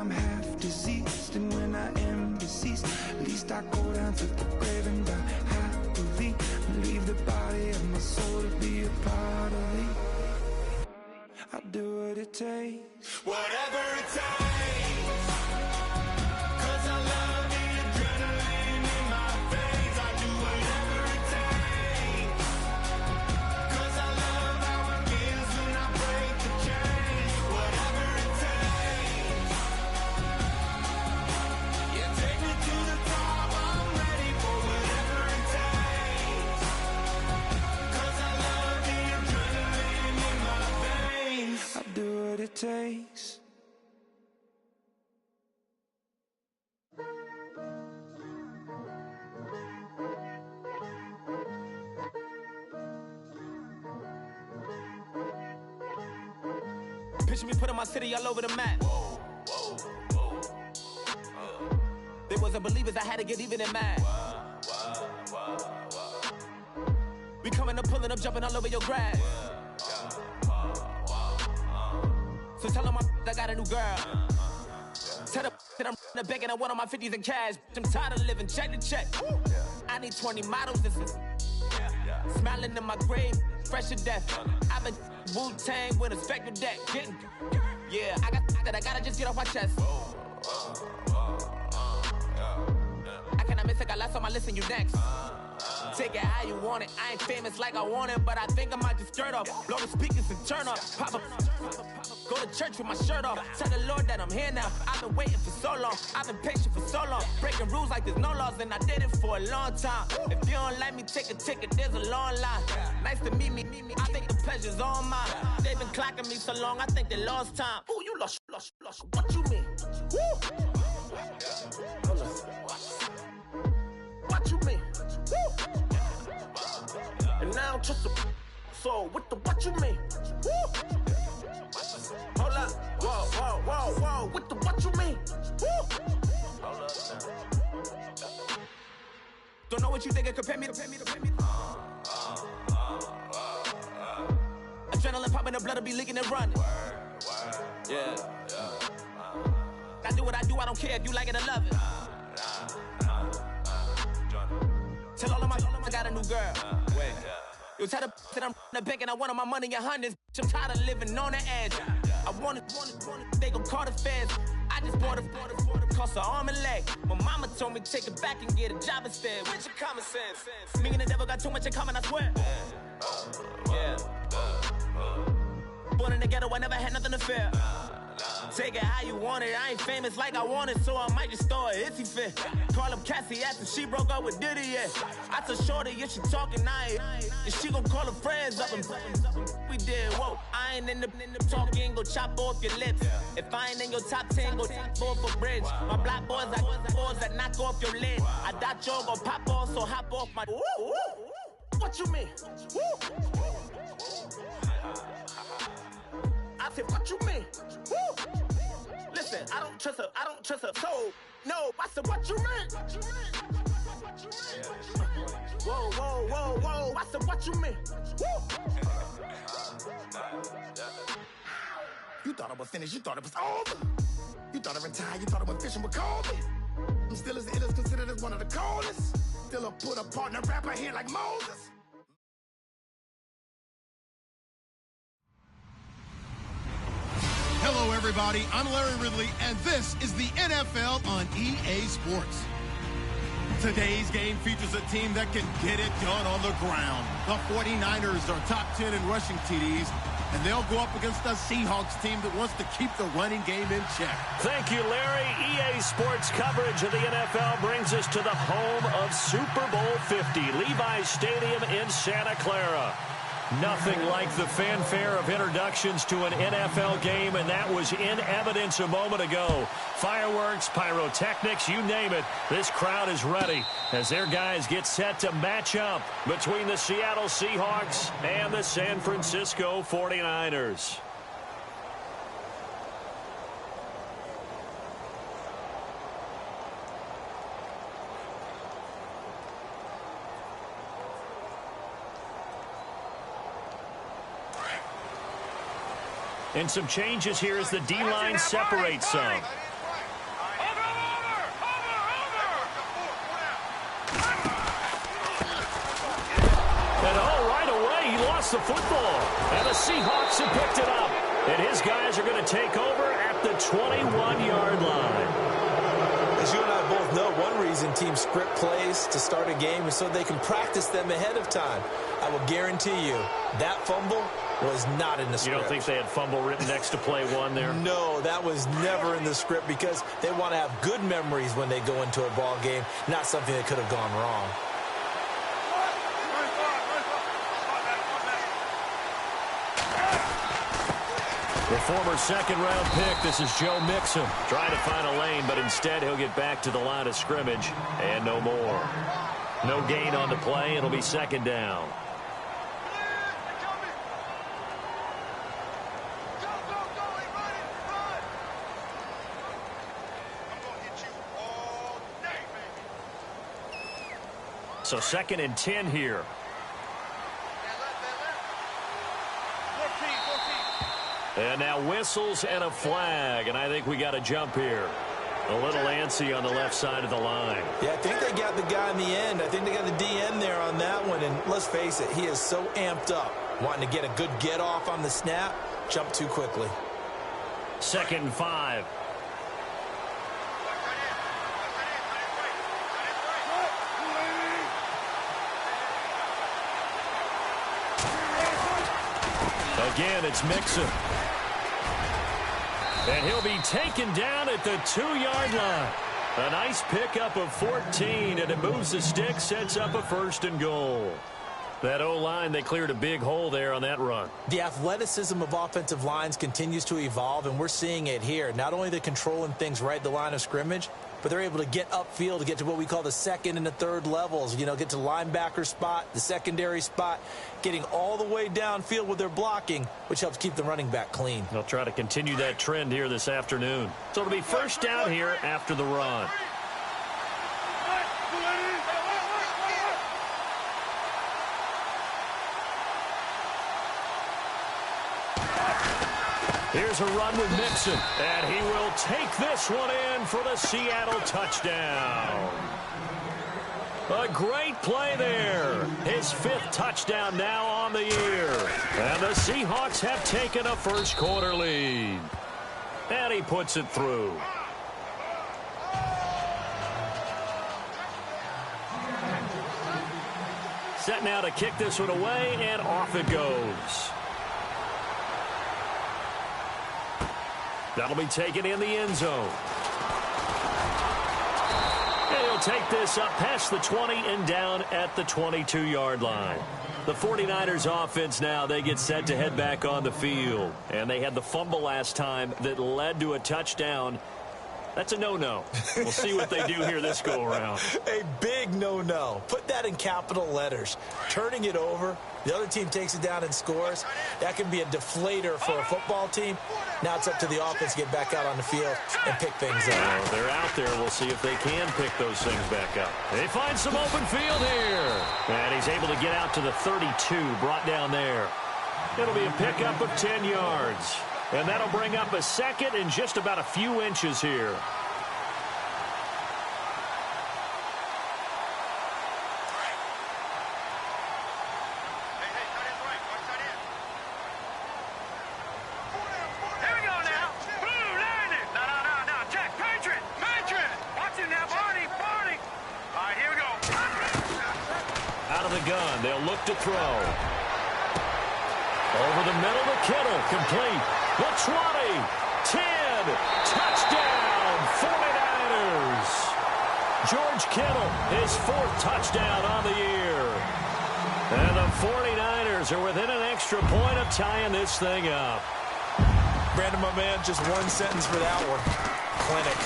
I'm half diseased, and when I am deceased, at least I go down to the grave and die happily, and leave the body of my soul to be a part of me. I'll do what it takes, whatever it takes, 'cause I love the adrenaline in my veins. I do whatever it takes, 'cause I love how it feels when I break the chains. Whatever it takes, yeah, take me to the top. I'm ready for whatever it takes, 'cause I love the adrenaline in my veins. I'll do what it takes. Picture me putting my city all over the map. They wasn't believers, I had to get even and mad. We coming up, pulling up, jumping all over your grass. So tell them I got a new girl. Tell them that I'm in the bank and I want all my 50s in cash. I'm tired of living check to check. I need 20 models. This is smiling in my grave, fresh to death. I've been Wu-Tang with a spectral deck. Getting, yeah, I gotta just get off my chest. I cannot miss it, got last on my list and you next. Take it how you want it. I ain't famous like I want it, but I think I might just skirt off. Blow the speakers and turn up. Pop up. Go to church with my shirt off. Tell the Lord that I'm here now. I've been waiting for so long. I've been patient for so long. Breaking rules like there's no laws, and I did it for a long time. If you don't like me, take a ticket. There's a long line. Nice to meet me. I think the pleasure's all mine. They've been clocking me so long, I think they lost time. Ooh, you lost. What you mean? Woo! What you mean? Woo! And now just a so what you mean? Woo! Hold up, whoa, what you mean? Woo! Hold up now. Don't know what you think, compare me to. Adrenaline popping, the blood will be leaking and running. Yeah. I do what I do, I don't care if you like it or love it. Tell all of my I got a new girl. Wait. You tell the that I'm in the bank and I want all my money in hundreds. I'm tired of living on the edge. I want it, they gon' call the feds. I just bought it, cost an arm and leg. My mama told me take it back and get a job instead. Where's your common sense? Me and the devil got too much in common, I swear. Yeah. Born in the ghetto, I never had nothing to fear. Take it how you want it. I ain't famous like I want it, so I might just throw a iffy fit. Call up Cassie after she broke up with Diddy, yeah. I told Shorty if she talking, I ain't. And she gon' call her friends up and we did, whoa. I ain't in the talking, go chop off your lips. If I ain't in your top 10, go top off a bridge. My black boys, I boys that knock off your lid. I thought y'all gon' pop off, so hop off my. What you mean? Woo! I said, what you mean? Woo! Listen, I don't trust her, so, no, I said, what you mean? Whoa, I said, what you mean? Woo! You thought I was finished, you thought it was over. You thought I retired, you thought I went fishing with Kobe. I'm still as ill as considered as one of the coldest. Still a put a partner rapper here like Moses. Hello, everybody. I'm Larry Ridley, and this is the NFL on EA Sports. Today's game features a team that can get it done on the ground. The 49ers are top 10 in rushing TDs, and they'll go up against a Seahawks team that wants to keep the running game in check. Thank you, Larry. EA Sports coverage of the NFL brings us to the home of Super Bowl 50, Levi's Stadium in Santa Clara. Nothing like the fanfare of introductions to an NFL game, and that was in evidence a moment ago. Fireworks, pyrotechnics, you name it. This crowd is ready as their guys get set to match up between the Seattle Seahawks and the San Francisco 49ers. And some changes here as the D-line separates some. lost the football. And the Seahawks have picked it up. And his guys are going to take over at the 21-yard line. As you and I both know, one reason teams script plays to start a game is so they can practice them ahead of time. I will guarantee you that fumble was not in the script. You don't think they had fumble written next to play one there? No, that was never in the script because they want to have good memories when they go into a ball game, not something that could have gone wrong. The former second-round pick, this is Joe Mixon, trying to find a lane, but instead he'll get back to the line of scrimmage, and no more. No gain on the play. It'll be second down. So 2nd and 10 here. And now whistles and a flag, and I think we got a jump here. A little antsy on the left side of the line. Yeah, I think they got the guy in the end. I think they got the DN there on that one, and let's face it, he is so amped up, wanting to get a good get off on the snap, jump too quickly. 2nd and 5. Again, it's Mixon. And he'll be taken down at the 2-yard line. A nice pickup of 14, and it moves the stick, sets up a 1st and goal. That O-line, they cleared a big hole there on that run. The athleticism of offensive lines continues to evolve, and we're seeing it here. Not only they're controlling things right at the line of scrimmage, but they're able to get upfield to get to what we call the 2nd and the 3rd levels. You know, get to linebacker spot, the secondary spot, getting all the way downfield with their blocking, which helps keep the running back clean. They'll try to continue that trend here this afternoon. So it'll be 1st down here after the run. Here's a run with Mixon, and he will take this one in for the Seattle touchdown. A great play there. His 5th touchdown now on the year. And the Seahawks have taken a first-quarter lead. And he puts it through. Set now to kick this one away, and off it goes. That'll be taken in the end zone. And he'll take this up past the 20 and down at the 22-yard line. The 49ers offense now, they get set to head back on the field. And they had the fumble last time that led to a touchdown. That's a no-no. We'll see what they do here this go-around. A big no-no. Put that in capital letters. Turning it over, the other team takes it down and scores. That can be a deflator for a football team. Now it's up to the offense to get back out on the field and pick things up. Well, they're out there. We'll see if they can pick those things back up. They find some open field here. And he's able to get out to the 32, brought down there. It'll be a pickup of 10 yards. And that'll bring up a 2nd and just about a few inches here. Out of the gun, they'll look to throw. Over the middle to Kittle, complete. The 20, 10, touchdown, 49ers. George Kittle, his 4th touchdown on the year. And the 49ers are within an extra point of tying this thing up. Brandon, my man, just one sentence for that one. Clinic.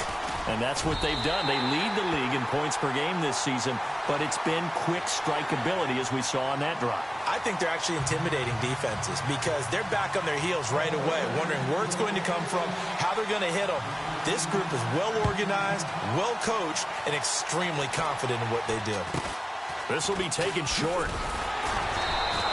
And that's what they've done. They lead the league in points per game this season, but it's been quick strikeability as we saw on that drive. I think they're actually intimidating defenses because they're back on their heels right away, wondering where it's going to come from, how they're going to hit them. This group is well organized, well coached, and extremely confident in what they do. This will be taken short.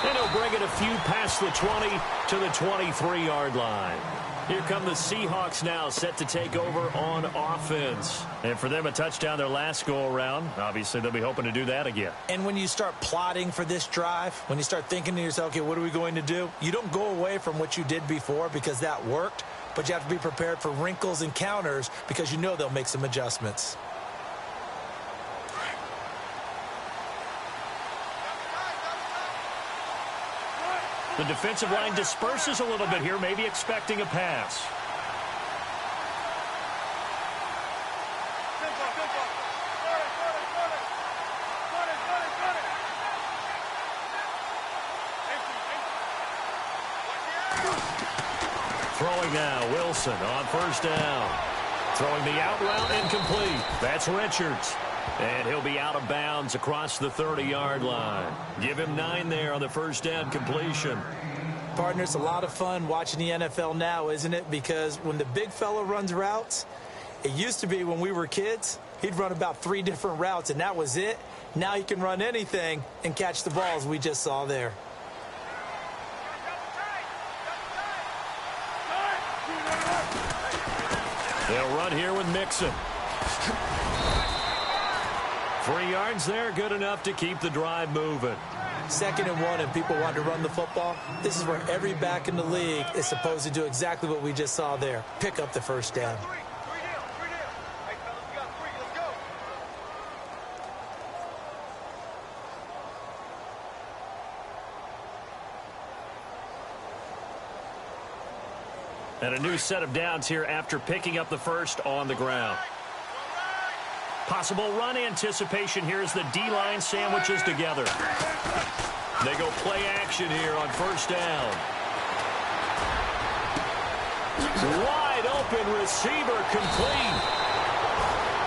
And he'll bring it a few past the 20 to the 23-yard line. Here come the Seahawks now, set to take over on offense. And for them, a touchdown their last go-around. Obviously, they'll be hoping to do that again. And when you start plotting for this drive, when you start thinking to yourself, okay, what are we going to do? You don't go away from what you did before because that worked, but you have to be prepared for wrinkles and counters because you know they'll make some adjustments. The defensive line disperses a little bit here, maybe expecting a pass. Throwing now, Wilson on first down. Throwing the out route incomplete. That's Richards. And he'll be out of bounds across the 30-yard line. Give him 9 there on the first down completion. Partner, it's a lot of fun watching the NFL now, isn't it? Because when the big fella runs routes, it used to be when we were kids, he'd run about 3 different routes, and that was it. Now he can run anything and catch the balls we just saw there. They'll run here with Mixon. 3 yards there, good enough to keep the drive moving. 2nd and 1 and people want to run the football. This is where every back in the league is supposed to do exactly what we just saw there. Pick up the first down. And a new set of downs here after picking up the first on the ground. Possible run anticipation here as the D-line sandwiches together. They go play action here on first down. Wide open receiver complete.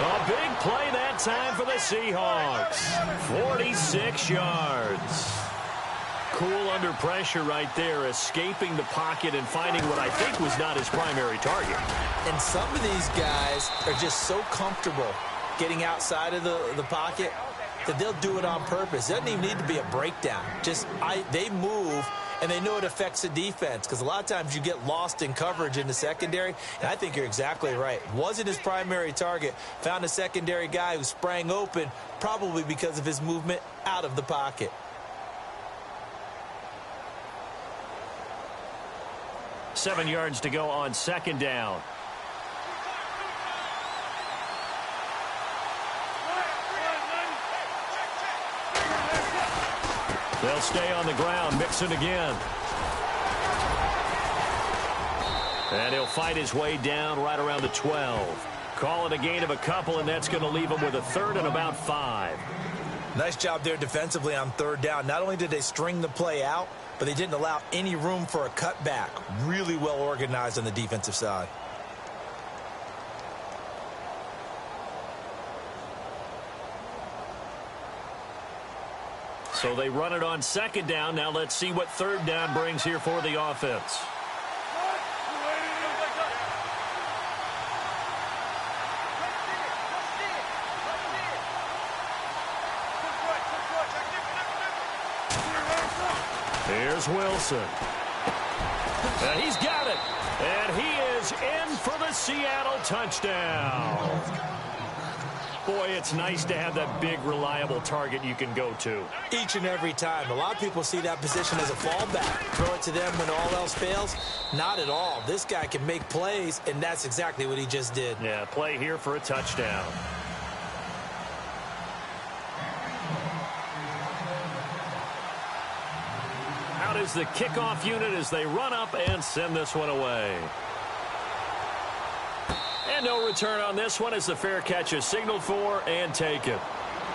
A big play that time for the Seahawks. 46 yards. Cool under pressure right there, escaping the pocket and finding what I think was not his primary target. And some of these guys are just so comfortable getting outside of the pocket that they'll do it on purpose. It doesn't even need to be a breakdown. They move, and they know it affects the defense because a lot of times you get lost in coverage in the secondary, and I think you're exactly right. Wasn't his primary target. Found a secondary guy who sprang open, probably because of his movement out of the pocket. Seven yards to go on second down. They'll stay on the ground. Mixon again. And he'll fight his way down right around the 12. Call it a gain of a couple, and that's going to leave him with a 3rd and about 5. Nice job there defensively on 3rd down. Not only did they string the play out, but they didn't allow any room for a cutback. Really well organized on the defensive side. So they run it on second down. Now let's see what 3rd down brings here for the offense. Here's Wilson. And he's got it. And he is in for the Seattle touchdown. Boy, it's nice to have that big, reliable target you can go to. Each and every time. A lot of people see that position as a fallback. Throw it to them when all else fails. Not at all. This guy can make plays, and that's exactly what he just did. Yeah, play here for a touchdown. Out is the kickoff unit as they run up and send this one away. And no return on this one as the fair catch is signaled for and taken.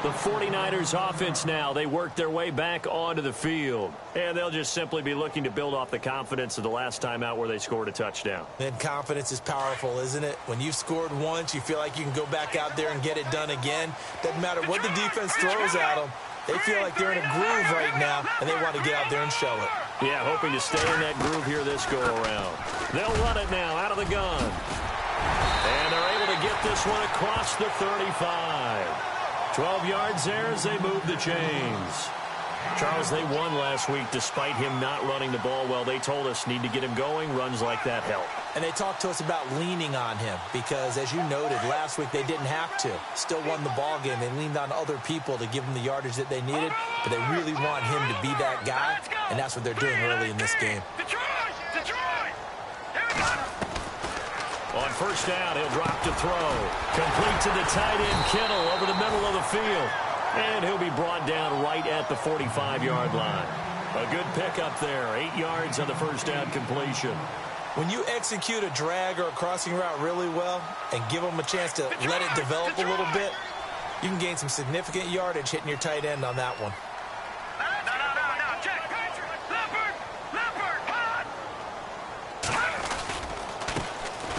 The 49ers offense now, they work their way back onto the field. And they'll just simply be looking to build off the confidence of the last time out where they scored a touchdown. And confidence is powerful, isn't it? When you've scored once, you feel like you can go back out there and get it done again. Doesn't matter what the defense throws at them. They feel like they're in a groove right now, and they want to get out there and show it. Yeah, hoping to stay in that groove here this go-around. They'll run it now out of the gun. And they're able to get this one across the 35. 12 yards there as they move the chains. Charles, they won last week despite him not running the ball well. They told us need to get him going. Runs like that help. And they talked to us about leaning on him because, as you noted, last week they didn't have to. Still won the ball game. They leaned on other people to give them the yardage that they needed, but they really want him to be that guy, and that's what they're doing early in this game. On first down, he'll drop to throw. Complete to the tight end, Kittle, over the middle of the field. And he'll be brought down right at the 45-yard line. A good pickup there. 8 yards on the first down completion. When you execute a drag or a crossing route really well and give them a chance to let it develop a little bit, you can gain some significant yardage hitting your tight end on that one.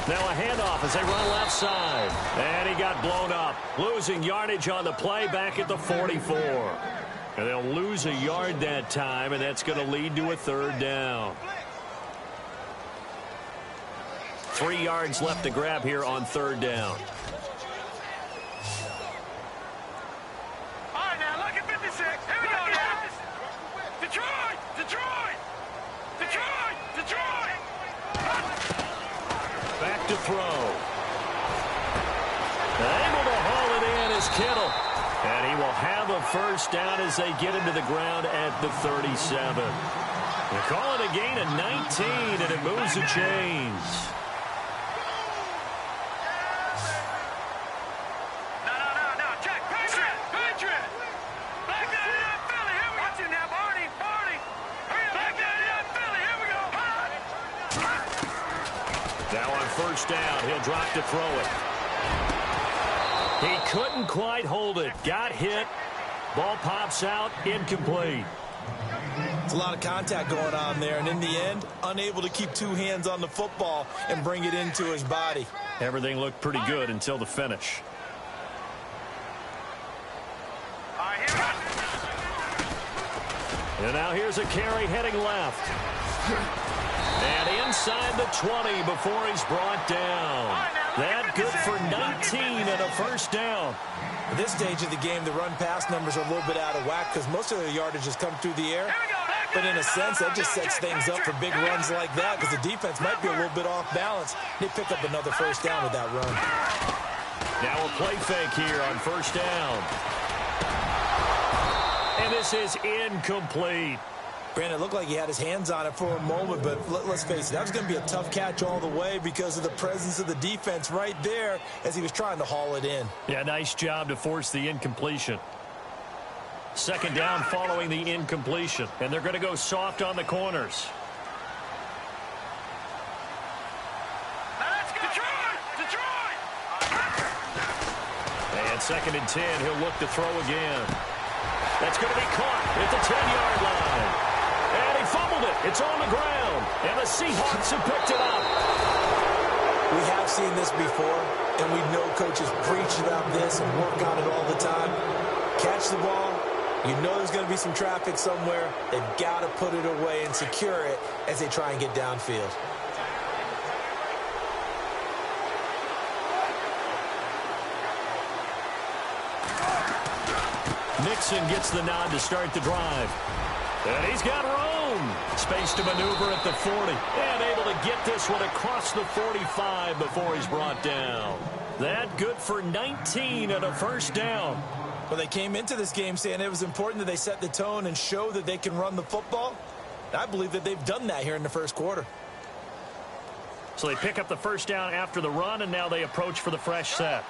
Now a handoff as they run left side. And he got blown up. Losing yardage on the play back at the 44. And they'll lose a yard that time, and that's going to lead to a third down. 3 yards left to grab here on third down. All right, now look at 56. Here we go, guys. Detroit! Detroit! Detroit! Detroit! Back to throw. Able to haul it in is Kittle. And he will have a first down as they get him to the ground at the 37. They call it a gain of 19, and it moves the chains. No. Check. Patriot. Back that up, Philly. Here we go. Watch it now, Barney. Back that up, Philly. Here we go. Now on first down, he'll drop to throw it. He couldn't quite hold it. Got hit. Ball pops out. Incomplete. It's a lot of contact going on there, and in the end, unable to keep 2 hands on the football and bring it into his body. Everything looked pretty good until the finish. All right, here we go. And now here's a carry heading left. And inside the 20 before he's brought down. That good for 19 and a first down. At this stage of the game, the run-pass numbers are a little bit out of whack because most of their yardage has come through the air. But in a sense, that just sets things up for big runs like that because the defense might be a little bit off balance. They pick up another first down with that run. Now a play fake here on first down. And this is incomplete. Brandon, it looked like he had his hands on it for a moment, but let's face it, that was going to be a tough catch all the way because of the presence of the defense right there as he was trying to haul it in. Yeah, nice job to force the incompletion. Second down following the incompletion, and they're going to go soft on the corners. Detroit! And second and 10, he'll look to throw again. That's going to be caught at the 10-yard line. And he fumbled it. It's on the ground. And the Seahawks have picked it up. We have seen this before, and we know coaches preach about this and work on it all the time. Catch the ball. You know there's going to be some traffic somewhere. They've got to put it away and secure it as they try and get downfield. Mixon gets the nod to start the drive. And he's got room. Space to maneuver at the 40. And able to get this one across the 45 before he's brought down. That good for 19 and a first down. Well, they came into this game saying it was important that they set the tone and show that they can run the football. I believe that they've done that here in the first quarter. So they pick up the first down after the run, and now they approach for the fresh set.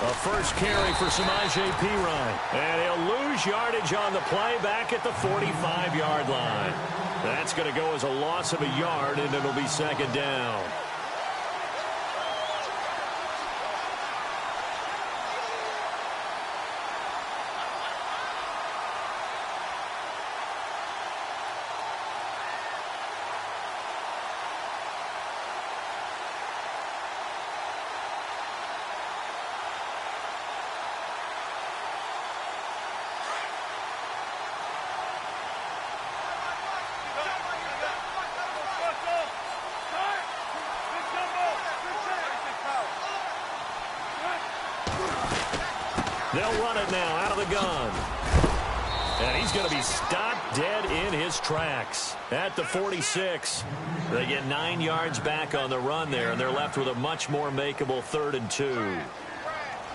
A first carry for Samaje Perine. And he'll lose yardage on the play back at the 45-yard line. That's going to go as a loss of a yard, and it'll be second down. They'll run it now out of the gun. And he's going to be stopped dead in his tracks at the 46. They get 9 yards back on the run there, and they're left with a much more makeable 3rd and 2.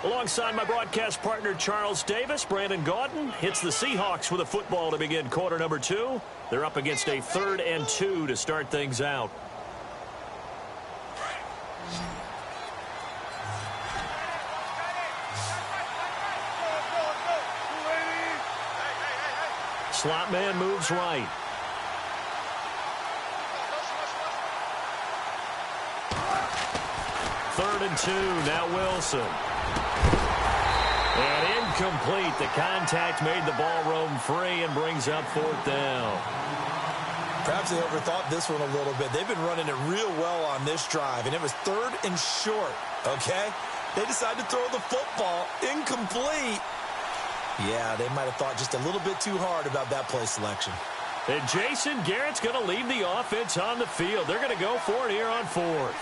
Alongside my broadcast partner, Charles Davis, Brandon Gaudin hits the Seahawks with a football to begin quarter number 2. They're up against a 3rd and 2 to start things out. Slot man moves right. Third and 2, now Wilson. And incomplete. The contact made the ball roam free and brings up 4th down. Perhaps they overthought this one a little bit. They've been running it real well on this drive, and it was 3rd and short, okay? They decided to throw the football incomplete. Yeah, they might have thought just a little bit too hard about that play selection. And Jason Garrett's going to leave the offense on the field. They're going to go for it here on 4th.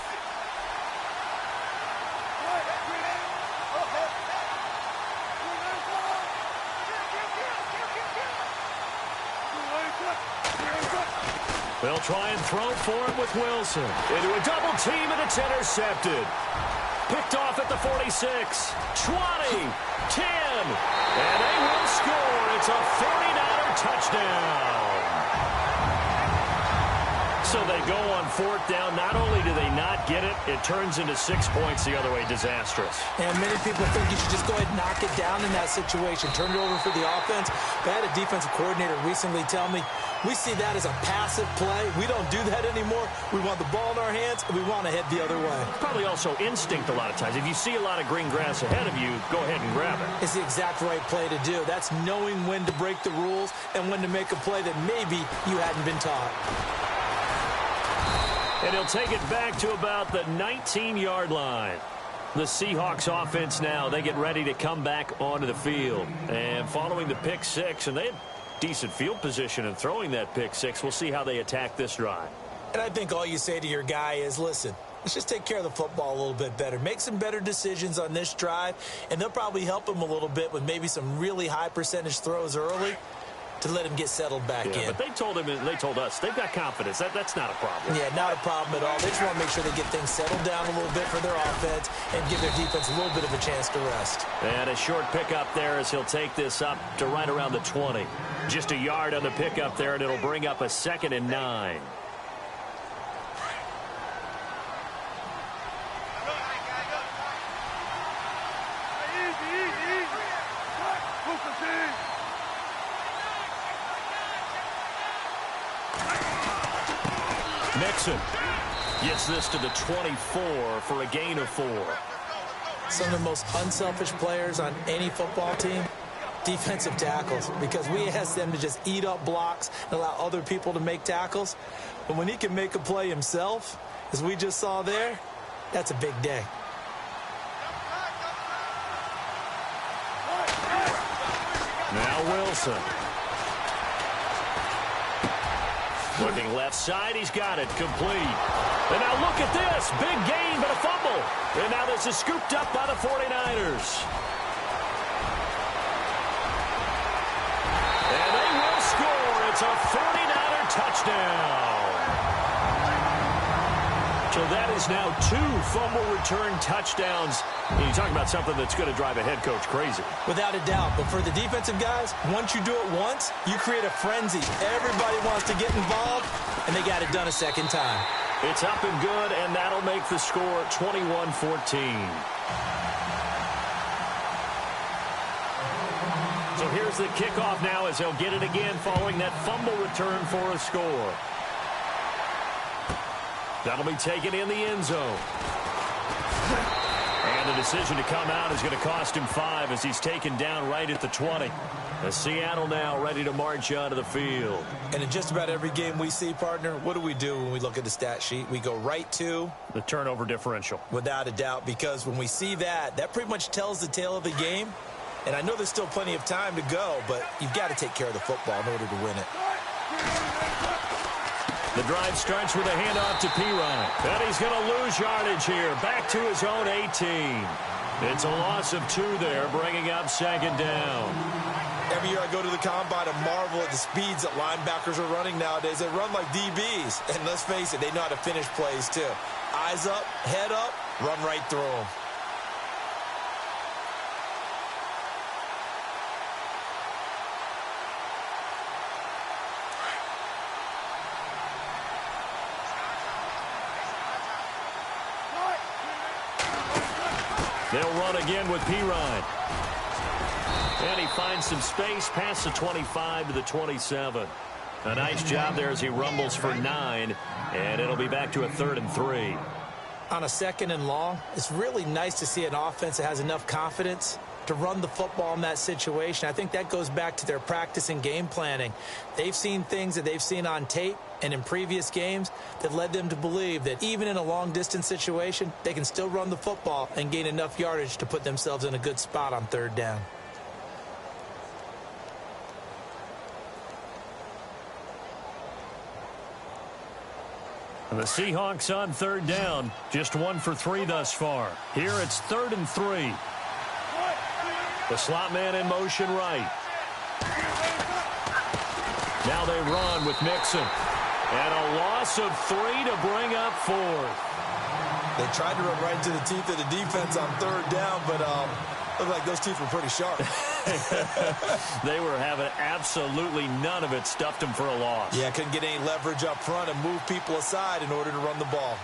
They'll try and throw for it with Wilson. Into a double team, and it's intercepted. Picked off at the 46, 20, 10, and they will score. It's a 49er touchdown. So they go on 4th down. Not only do they not get it, it turns into 6 points the other way. Disastrous. And many people think you should just go ahead and knock it down in that situation. Turn it over for the offense. But I had a defensive coordinator recently tell me, we see that as a passive play. We don't do that anymore. We want the ball in our hands, and we want to head the other way. Probably also instinct a lot of times. If you see a lot of green grass ahead of you, go ahead and grab it. It's the exact right play to do. That's knowing when to break the rules and when to make a play that maybe you hadn't been taught. And he'll take it back to about the 19-yard line. The Seahawks offense now, they get ready to come back onto the field. And following the pick 6, and they had decent field position in throwing that pick 6. We'll see how they attack this drive. And I think all you say to your guy is, listen, let's just take care of the football a little bit better. Make some better decisions on this drive, and they'll probably help him a little bit with maybe some really high percentage throws early to let him get settled back in. But they told him, and they told us, they've got confidence. That's not a problem. Yeah, not a problem at all. They just want to make sure they get things settled down a little bit for their offense and give their defense a little bit of a chance to rest. And a short pickup there as he'll take this up to right around the 20. Just a yard on the pickup there, and it'll bring up a 2nd and 9. Nixon gets this to the 24 for a gain of 4. Some of the most unselfish players on any football team, defensive tackles, because we ask them to just eat up blocks and allow other people to make tackles. But when he can make a play himself, as we just saw there, that's a big day. Now Wilson. Looking left side, he's got it, complete. And now look at this, big gain, but a fumble. And now this is scooped up by the 49ers. And they will score. It's a 49er touchdown. So that is now 2 fumble return touchdowns. And you talk about something that's going to drive a head coach crazy. Without a doubt. But for the defensive guys, once you do it once, you create a frenzy. Everybody wants to get involved, and they got it done a second time. It's up and good, and that'll make the score 21-14. So here's the kickoff now as they'll get it again following that fumble return for a score. That'll be taken in the end zone. And the decision to come out is going to cost him 5 as he's taken down right at the 20. As Seattle now ready to march onto the field. And in just about every game we see, partner, what do when we look at the stat sheet? We go right to the turnover differential. Without a doubt, because when we see that, that pretty much tells the tale of the game. And I know there's still plenty of time to go, but you've got to take care of the football in order to win it. The drive starts with a handoff to Pirine. And he's going to lose yardage here. Back to his own 18. It's a loss of 2 there, bringing up second down. Every year I go to the combine and marvel at the speeds that linebackers are running nowadays. They run like DBs. And let's face it, they know how to finish plays too. Eyes up, head up, run right through them. They'll run again with Pirine. And he finds some space past the 25 to the 27. A nice job there as he rumbles for 9. And it'll be back to a 3rd and 3. On a 2nd and long, it's really nice to see an offense that has enough confidence to run the football in that situation. I think that goes back to their practice and game planning. They've seen things that they've seen on tape and in previous games that led them to believe that even in a long-distance situation, they can still run the football and gain enough yardage to put themselves in a good spot on 3rd down. The Seahawks on 3rd down, just 1 for 3 thus far. Here it's 3rd and 3. The slot man in motion right. Now they run with Mixon. And a loss of 3 to bring up 4th. They tried to run right into the teeth of the defense on 3rd down, but looked like those teeth were pretty sharp. They were having absolutely none of it. Stuffed them for a loss. Yeah, couldn't get any leverage up front and move people aside in order to run the ball.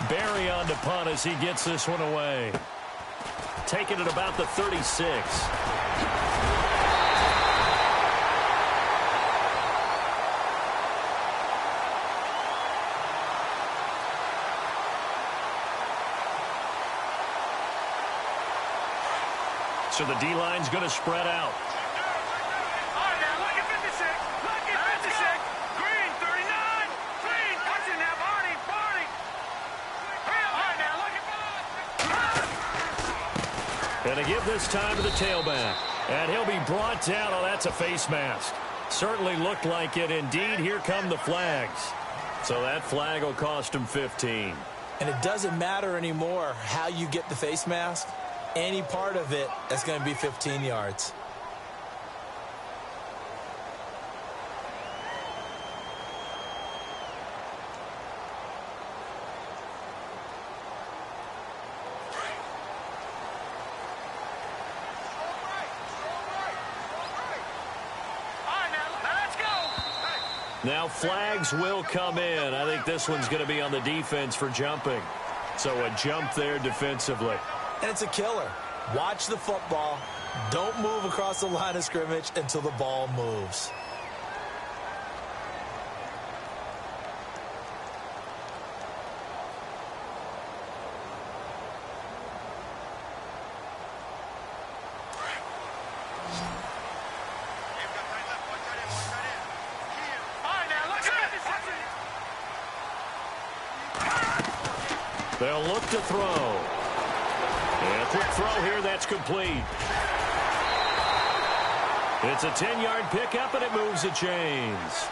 Barry on to punt as he gets this one away. Taking it about the 36. So the D-line's going to spread out. And to give this time to the tailback. And he'll be brought down. Oh, that's a face mask. Certainly looked like it. Indeed, here come the flags. So that flag will cost him 15. And it doesn't matter anymore how you get the face mask. Any part of it, that's going to be 15 yards. Now flags will come in. I think this one's going to be on the defense for jumping. So a jump there defensively. And it's a killer. Watch the football. Don't move across the line of scrimmage until the ball moves. They'll look to throw. And a quick throw here, that's complete. It's a 10-yard pickup, and it moves the chains.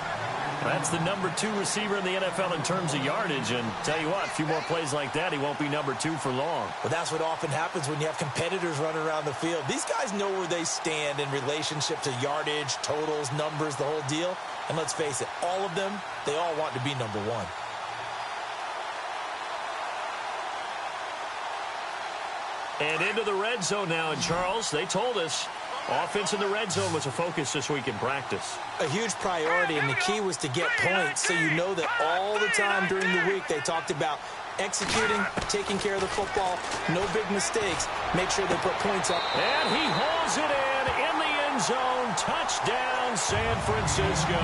That's the number 2 receiver in the NFL in terms of yardage. And tell you what, a few more plays like that, he won't be number 2 for long. Well, that's what often happens when you have competitors running around the field. These guys know where they stand in relationship to yardage, totals, numbers, the whole deal. And let's face it, all of them, they all want to be number 1. And into the red zone now. And, Charles, they told us offense in the red zone was a focus this week in practice. A huge priority, and the key was to get points. So you know that all the time during the week they talked about executing, taking care of the football, no big mistakes. Make sure they put points up. And he hauls it in the end zone. Touchdown, San Francisco.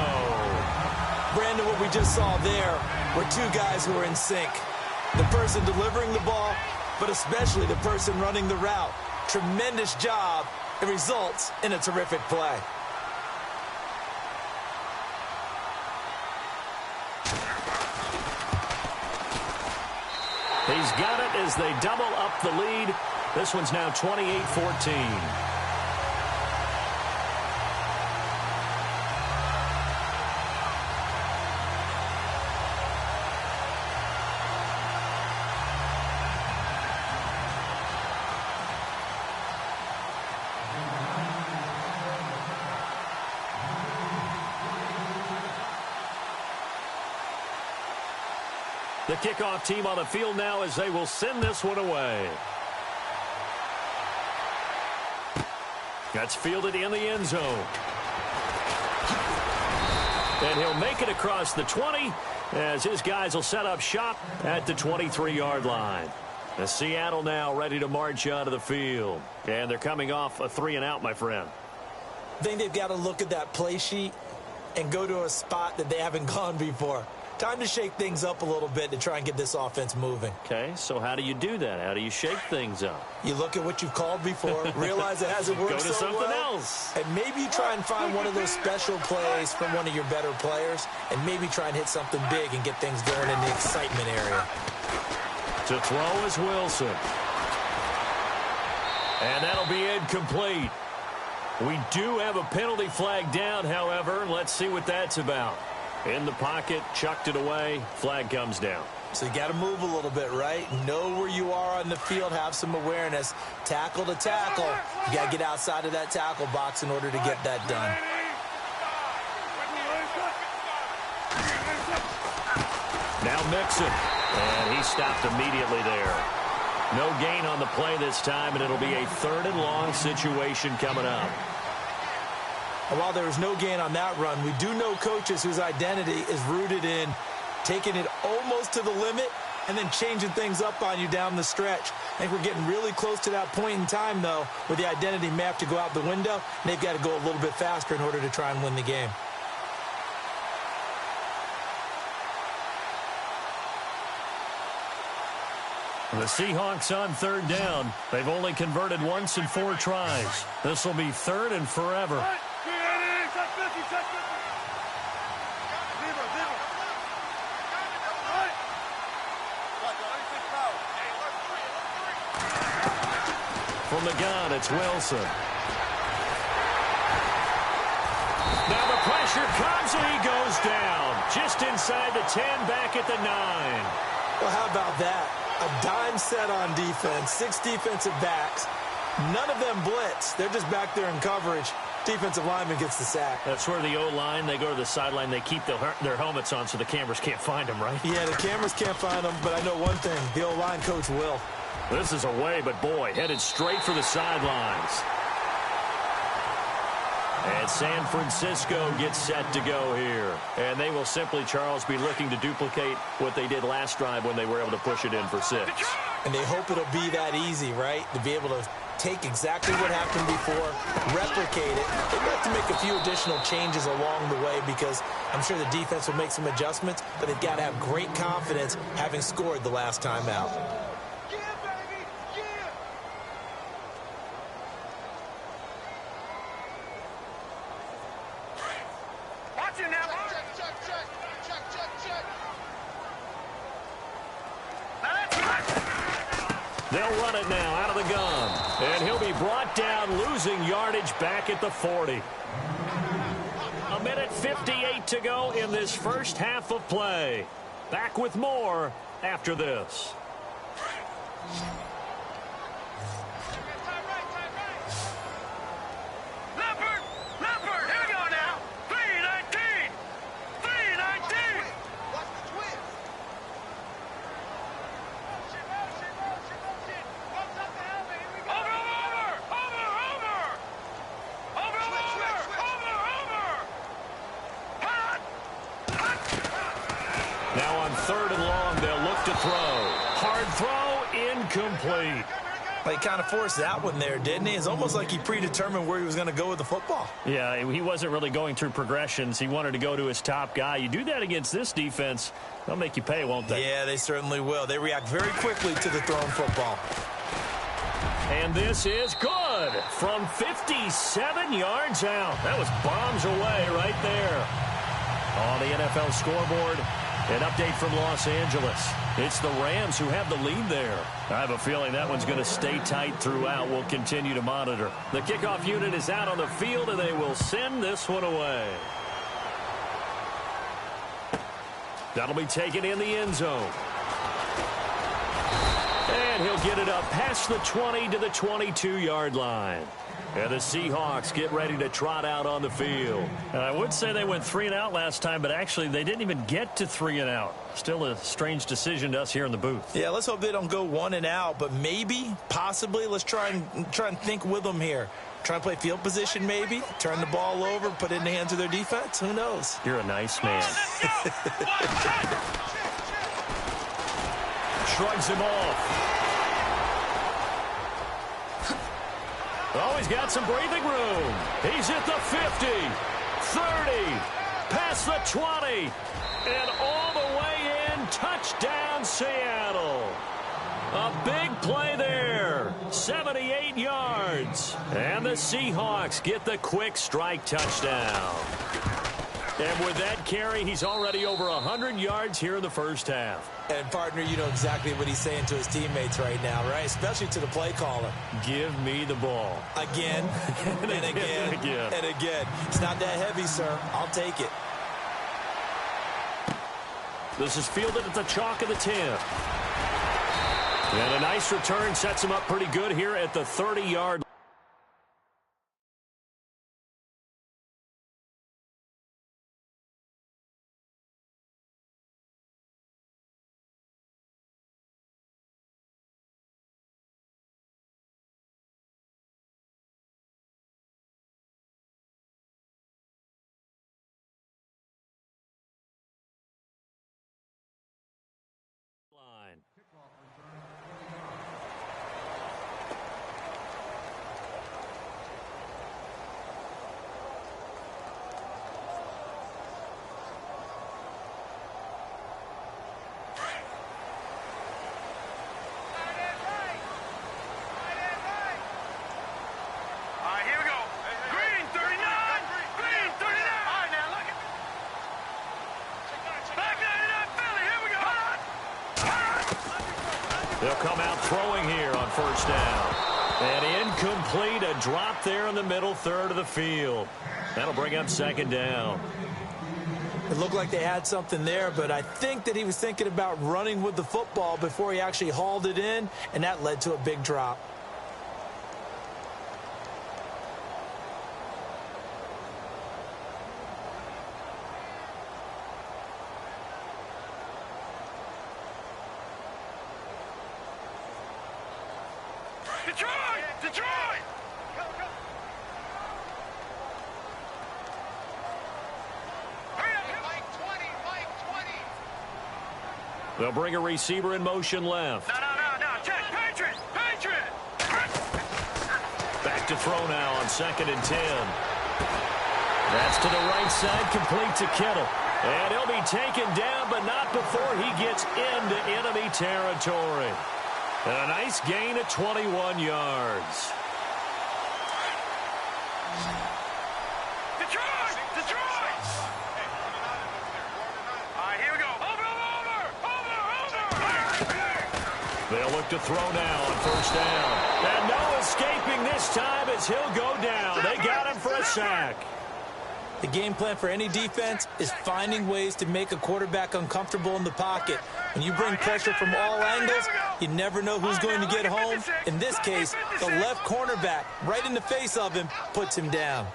Brandon, what we just saw there were 2 guys who were in sync. The person delivering the ball, but especially the person running the route. Tremendous job. It results in a terrific play. He's got it as they double up the lead. This one's now 28-14. The kickoff team on the field now as they will send this one away. That's fielded in the end zone. And he'll make it across the 20 as his guys will set up shop at the 23-yard line. And Seattle now ready to march onto the field. And they're coming off a 3-and-out, my friend. I think they've got to look at that play sheet and go to a spot that they haven't gone before. Time to shake things up a little bit to try and get this offense moving. Okay, so how do you do that? How do you shake things up? You look at what you've called before, realize it hasn't worked so well. Go to something else. And maybe you try and find one of those special plays from one of your better players, and maybe try and hit something big and get things going in the excitement area. To throw is Wilson. And that'll be incomplete. We do have a penalty flag down, however. Let's see what that's about. In the pocket, chucked it away, flag comes down. So you got to move a little bit, right? Know where you are on the field, have some awareness. Tackle to tackle. You got to get outside of that tackle box in order to get that done. Now Mixon, and he stopped immediately there. No gain on the play this time, and it'll be a 3rd-and-long situation coming up. While there was no gain on that run, we do know coaches whose identity is rooted in taking it almost to the limit and then changing things up on you down the stretch. I think we're getting really close to that point in time, though, where the identity may have to go out the window, and they've got to go a little bit faster in order to try and win the game. The Seahawks on 3rd down. They've only converted once in 4 tries. This will be 3rd and forever. From the gun, it's Wilson. Now the pressure comes and he goes down. Just inside the 10, back at the 9. Well, how about that? A dime set on defense, 6 defensive backs. None of them blitz. They're just back there in coverage. Defensive lineman gets the sack. That's where the O-line, they go to the sideline, they keep their helmets on so the cameras can't find them, right? Yeah, the cameras can't find them, but I know one thing. The O-line coach will. This is away, but boy, headed straight for the sidelines. And San Francisco gets set to go here. And they will simply, Charles, be looking to duplicate what they did last drive when they were able to push it in for 6. And they hope it'll be that easy, right? To be able to take exactly what happened before, replicate it. They've got to make a few additional changes along the way because I'm sure the defense will make some adjustments, but they've got to have great confidence having scored the last time out. They'll run it now out of the gun. And he'll be brought down, losing yardage back at the 40. 1:58 to go in this first half of play. Back with more after this. Now on 3rd and long, they'll look to throw. Hard throw, incomplete. Well, he kind of forced that one there, didn't he? It's almost like he predetermined where he was going to go with the football. Yeah, he wasn't really going through progressions. He wanted to go to his top guy. You do that against this defense, they'll make you pay, won't they? Yeah, they certainly will. They react very quickly to the thrown football. And this is good from 57 yards out. That was bombs away right there. On the NFL scoreboard, an update from Los Angeles. It's the Rams who have the lead there. I have a feeling that one's going to stay tight throughout. We'll continue to monitor. The kickoff unit is out on the field, and they will send this one away. That'll be taken in the end zone. And he'll get it up past the 20 to the 22-yard line. And the Seahawks get ready to trot out on the field. And I would say they went 3 and out last time, but actually they didn't even get to 3 and out. Still a strange decision to us here in the booth. Yeah, let's hope they don't go 1 and out, but maybe, possibly, let's try and think with them here. Try and play field position maybe, turn the ball over, put it in the hands of their defense. Who knows? You're a nice man. Shrugs him off. Oh, he's got some breathing room. He's at the 50, 30, past the 20, and all the way in. Touchdown, Seattle. A big play there. 78 yards. And the Seahawks get the quick strike touchdown. And with that carry, he's already over 100 yards here in the first half. And, partner, you know exactly what he's saying to his teammates right now, right? Especially to the play caller. Give me the ball. Again, and again, and again. It's not that heavy, sir. I'll take it. This is fielded at the chalk of the 10. And a nice return sets him up pretty good here at the 30-yard line. They'll come out throwing here on first down. And incomplete, a drop there in the middle third of the field. That'll bring up second down. It looked like they had something there, but I think that he was thinking about running with the football before he actually hauled it in, and that led to a big drop. Detroit! Go, go! Hurry up, Mike 20, Mike 20. They'll bring a receiver in motion left. No, check, Patriot! Back to throw now on 2nd and 10. That's to the right side, complete to Kittle. And he'll be taken down, but not before he gets into enemy territory. And a nice gain of 21 yards. Detroit! All right, here we go. Over! They'll look to throw now on first down. And no escaping this time as he'll go down. They got him for a sack. The game plan for any defense is finding ways to make a quarterback uncomfortable in the pocket. When you bring pressure from all angles, you never know who's going to get home. In this case, the left cornerback, right in the face of him, puts him down.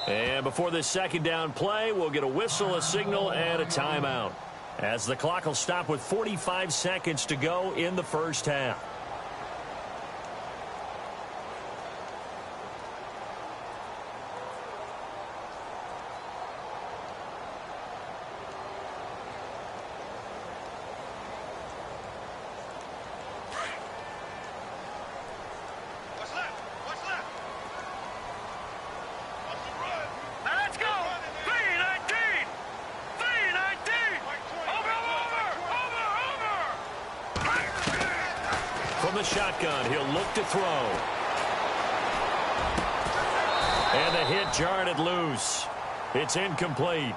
And before this second down play, we'll get a whistle, a signal, and a timeout, as the clock will stop with 45 seconds to go in the first half. From the shotgun, he'll look to throw. And the hit jarred it loose. It's incomplete.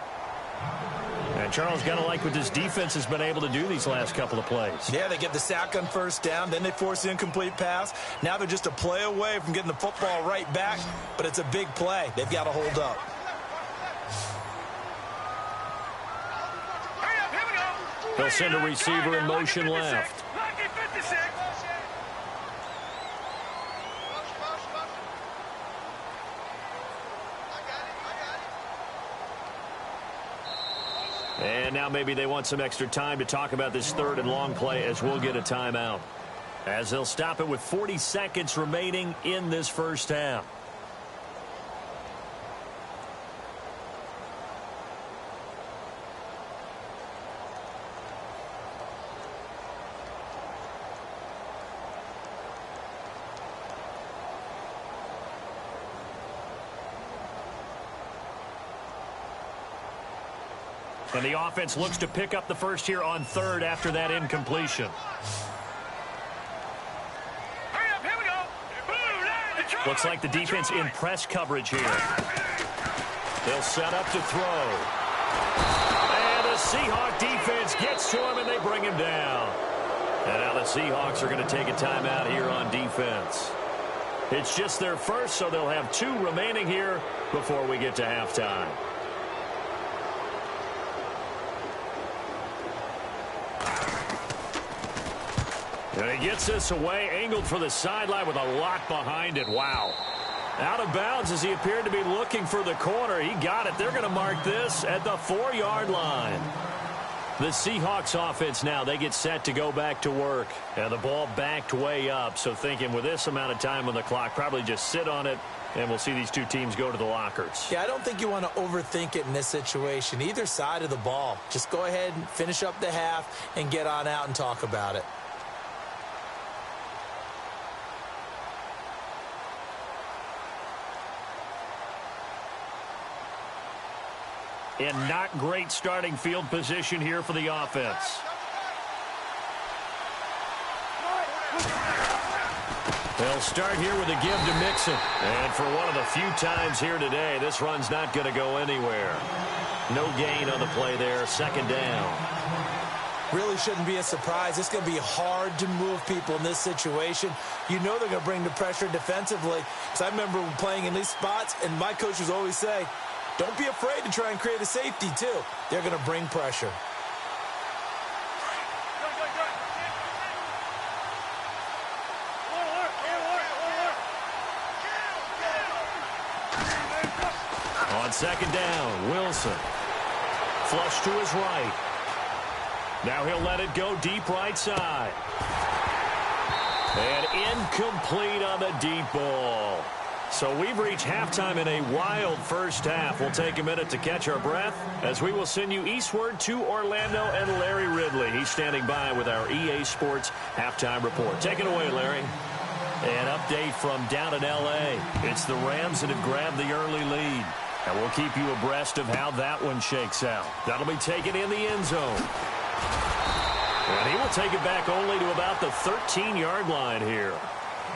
And Charles, got to like what this defense has been able to do these last couple of plays. Yeah, they get the sack on first down, then they force the incomplete pass. Now they're just a play away from getting the football right back, but it's a big play. They've got to hold up. They'll send a receiver in motion left. And now maybe they want some extra time to talk about this third and long play as we'll get a timeout. As they'll stop it with 40 seconds remaining in this first half. And the offense looks to pick up the first here on third after that incompletion. Looks like the defense in press coverage here. They'll set up to throw. And the Seahawk defense gets to him, and they bring him down. And now the Seahawks are going to take a timeout here on defense. It's just their first, so they'll have 2 remaining here before we get to halftime. And he gets this away, angled for the sideline with a lot behind it. Wow. Out of bounds as he appeared to be looking for the corner. He got it. They're going to mark this at the 4-yard line. The Seahawks offense now, they get set to go back to work. And the ball backed way up. So thinking with this amount of time on the clock, probably just sit on it, and we'll see these 2 teams go to the lockers. Yeah, I don't think you want to overthink it in this situation. Either side of the ball. Just go ahead and finish up the half and get on out and talk about it. And not great starting field position here for the offense. They'll start here with a give to Mixon. And for one of the few times here today, this run's not going to go anywhere. No gain on the play there. Second down. Really shouldn't be a surprise. It's going to be hard to move people in this situation. You know they're going to bring the pressure defensively. Because I remember playing in these spots, and my coaches always say, don't be afraid to try and create a safety, too. They're going to bring pressure. On second down, Wilson. Flush to his right. Now he'll let it go deep right side. And incomplete on the deep ball. So we've reached halftime in a wild first half. We'll take a minute to catch our breath as we will send you eastward to Orlando and Larry Ridley. He's standing by with our EA Sports halftime report. Take it away, Larry. An update from down in L.A. It's the Rams that have grabbed the early lead. And we'll keep you abreast of how that one shakes out. That'll be taken in the end zone. And he will take it back only to about the 13-yard line here.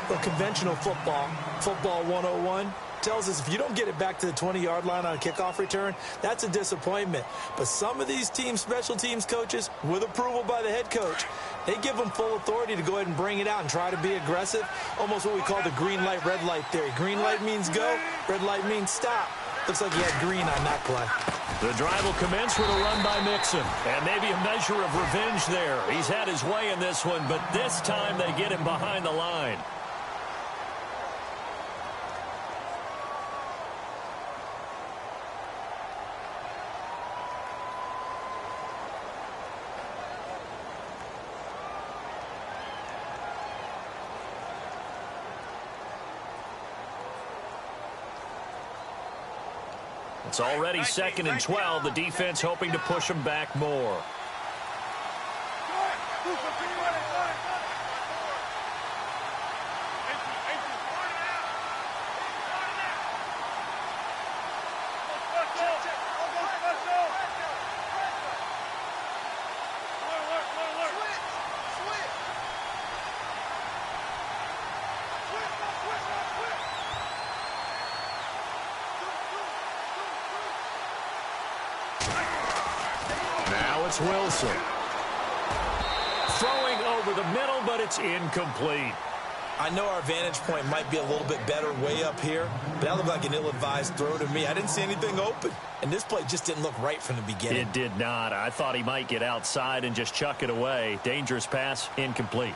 Well, conventional football 101, tells us if you don't get it back to the 20-yard line on a kickoff return, that's a disappointment. But some of these teams, special teams coaches, with approval by the head coach, they give them full authority to go ahead and bring it out and try to be aggressive, almost what we call the green light, red light theory. Green light means go, red light means stop. Looks like he had green on that play. The drive will commence with a run by Mixon. And maybe a measure of revenge there. He's had his way in this one, but this time they get him behind the line. It's already 2nd and 12. The defense hoping to push them back more. It's Wilson. Throwing over the middle, but it's incomplete. I know our vantage point might be a little bit better way up here, but that looked like an ill-advised throw to me. I didn't see anything open, and this play just didn't look right from the beginning. It did not. I thought he might get outside and just chuck it away. Dangerous pass, incomplete.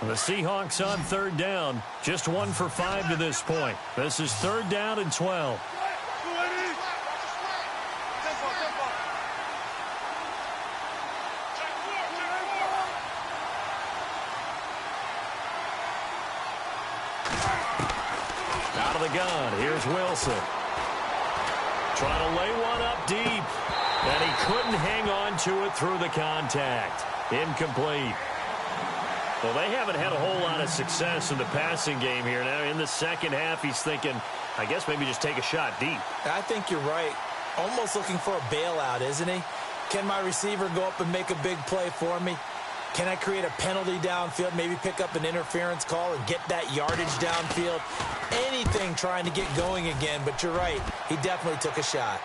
The Seahawks on third down. Just 1 for 5 to this point. This is third down and 12. Out of the gun. Here's Wilson. Trying to lay one up deep. And he couldn't hang on to it through the contact. Incomplete. Well, they haven't had a whole lot of success in the passing game here. Now, in the second half, he's thinking, I guess maybe just take a shot deep. I think you're right. Almost looking for a bailout, isn't he? Can my receiver go up and make a big play for me? Can I create a penalty downfield, maybe pick up an interference call and get that yardage downfield? Anything trying to get going again, but you're right. He definitely took a shot.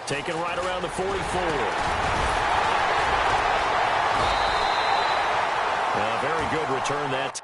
Taken right around the 44. Very good return that.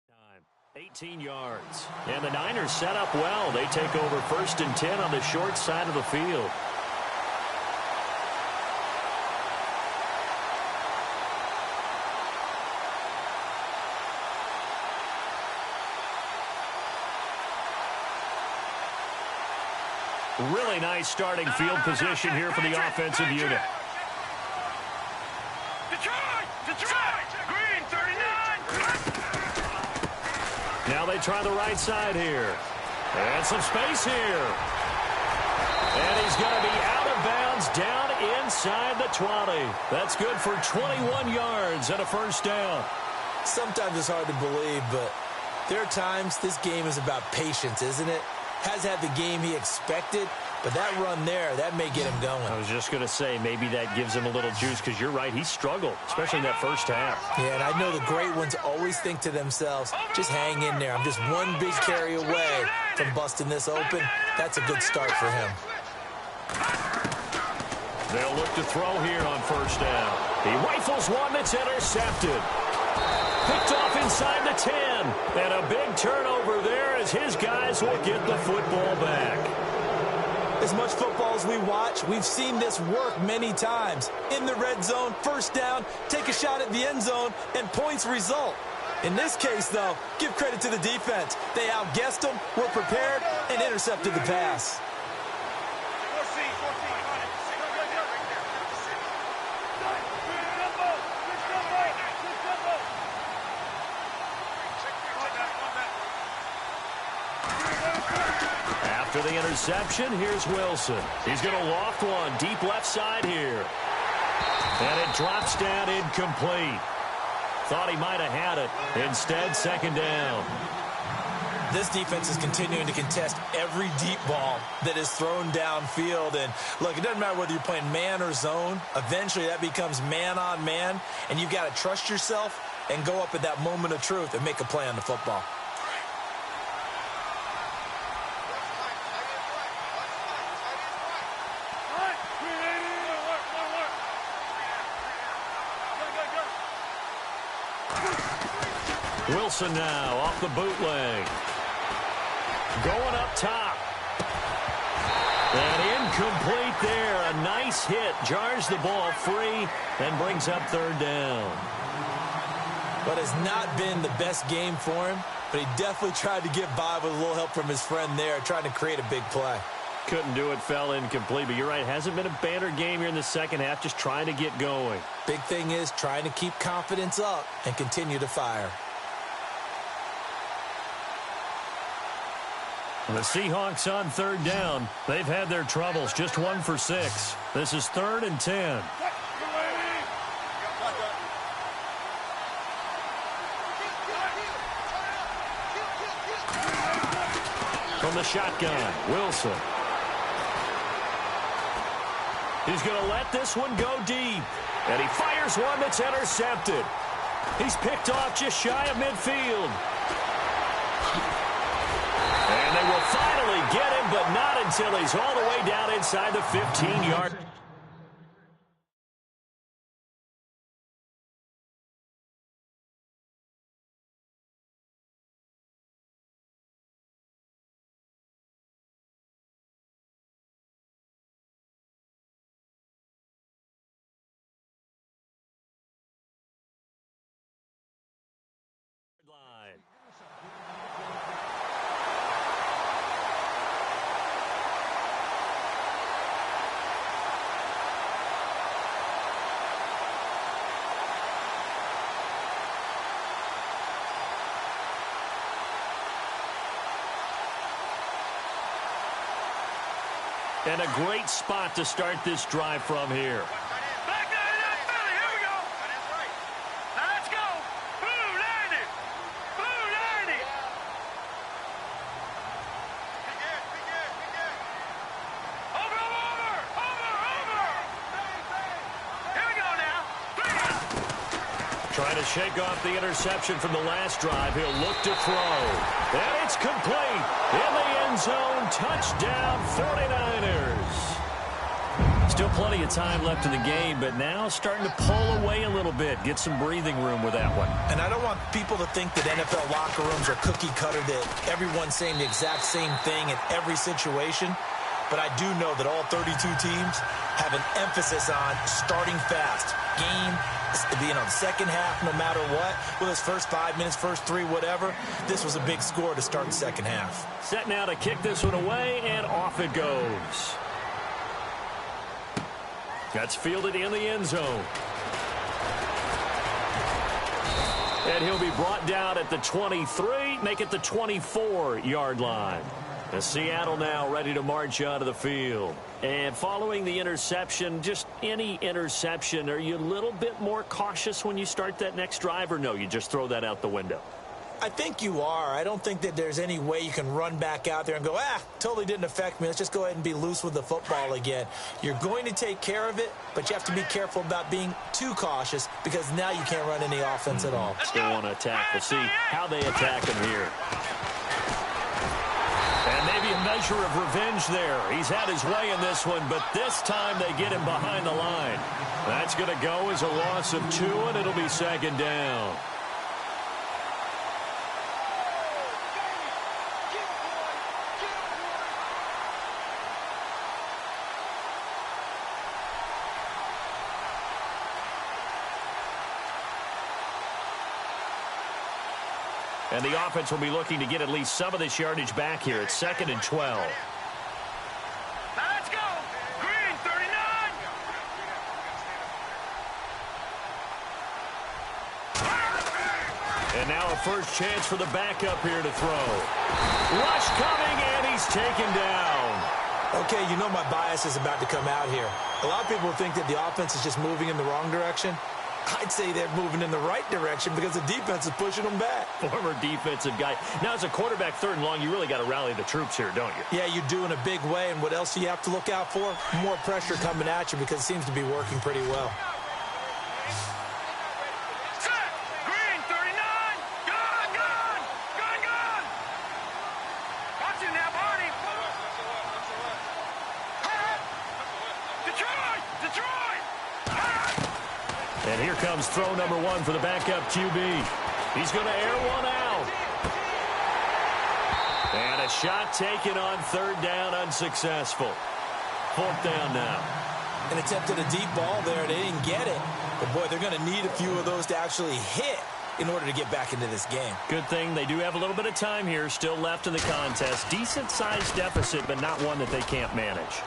Time. 18 yards. And the Niners set up well. They take over 1st and 10 on the short side of the field. Really nice starting field position here for the offensive unit. Detroit! Green, 39! Now they try the right side here. And some space here. And he's going to be out of bounds down inside the 20. That's good for 21 yards and a first down. Sometimes it's hard to believe, but there are times this game is about patience, isn't it? Has had the game he expected, but that run there, that may get him going. I was just going to say, maybe that gives him a little juice, because you're right, he struggled, especially in that first half. Yeah, and I know the great ones always think to themselves, just hang in there. I'm just one big carry away from busting this open. That's a good start for him. They'll look to throw here on first down. He rifles one that's intercepted. Picked off inside the 10. And a big turnover there as his guys will get the football back. As much football as we watch, we've seen this work many times. In the red zone, first down, take a shot at the end zone, and points result. In this case, though, give credit to the defense. They outguessed them, were prepared, and intercepted the pass. After the interception, here's Wilson. He's going to loft one deep left side here. And it drops down incomplete. Thought he might have had it. Instead, second down. This defense is continuing to contest every deep ball that is thrown downfield. And, look, it doesn't matter whether you're playing man or zone. Eventually, that becomes man on man. And you've got to trust yourself and go up at that moment of truth and make a play on the football. Wilson now off the bootleg. Going up top. And incomplete there. A nice hit. Jars the ball free and brings up third down. But it's not been the best game for him, but he definitely tried to get by with a little help from his friend there, trying to create a big play. Couldn't do it, fell incomplete. But you're right, hasn't been a banner game here in the second half, just trying to get going. Big thing is trying to keep confidence up and continue to fire. The Seahawks on third down. They've had their troubles, just 1 for 6. This is 3rd and 10. From the shotgun, Wilson. He's going to let this one go deep. And he fires one that's intercepted. He's picked off just shy of midfield. And they will finally get him, but not until he's all the way down inside the 15-yard. Line. And a great spot to start this drive from here. Back there in that belly. Here we go. That is right. Now let's go. Blue 90. Blue 90. Big air. Over. Here we go now. Trying to shake off the interception from the last drive. He'll look to throw. And it's complete. In the end zone. Touchdown 49ers. Still plenty of time left in the game, but now starting to pull away a little bit. Get some breathing room with that one. And I don't want people to think that NFL locker rooms are cookie cutter, that everyone's saying the exact same thing in every situation. But I do know that all 32 teams have an emphasis on starting fast. Game being on the second half no matter what. Well, his first 5 minutes, first 3, whatever. This was a big score to start the second half. Set now to kick this one away, and off it goes. That's fielded in the end zone. And he'll be brought down at the 23, make it the 24-yard line. The Seattle now ready to march out of the field. And following the interception, just any interception, are you a little bit more cautious when you start that next drive, or no, you just throw that out the window? I think you are. I don't think that there's any way you can run back out there and go, totally didn't affect me. Let's just go ahead and be loose with the football again. You're going to take care of it, but you have to be careful about being too cautious because now you can't run any offense at all. Still want to attack. We'll see how they attack him here. And maybe a measure of revenge there. He's had his way in this one, but this time they get him behind the line. That's going to go as a loss of 2, and it'll be second down. And the offense will be looking to get at least some of this yardage back here. It's 2nd and 12. Now let's go. Green 39. And now a first chance for the backup here to throw. Rush coming, and he's taken down. Okay, you know my bias is about to come out here. A lot of people think that the offense is just moving in the wrong direction. I'd say they're moving in the right direction because the defense is pushing them back. Former defensive guy. Now, as a quarterback, 3rd and long, you really got to rally the troops here, don't you? Yeah, you do in a big way. And what else do you have to look out for? More pressure coming at you because it seems to be working pretty well. Set. Green 39. Gun. Watch it now, Barney. Detroit. And here comes throw number 1 for the backup QB. He's going to air one out. And a shot taken on 3rd down, unsuccessful. 4th down now. And attempted a deep ball there. They didn't get it. But, boy, they're going to need a few of those to actually hit in order to get back into this game. Good thing they do have a little bit of time here still left in the contest. Decent-sized deficit, but not one that they can't manage.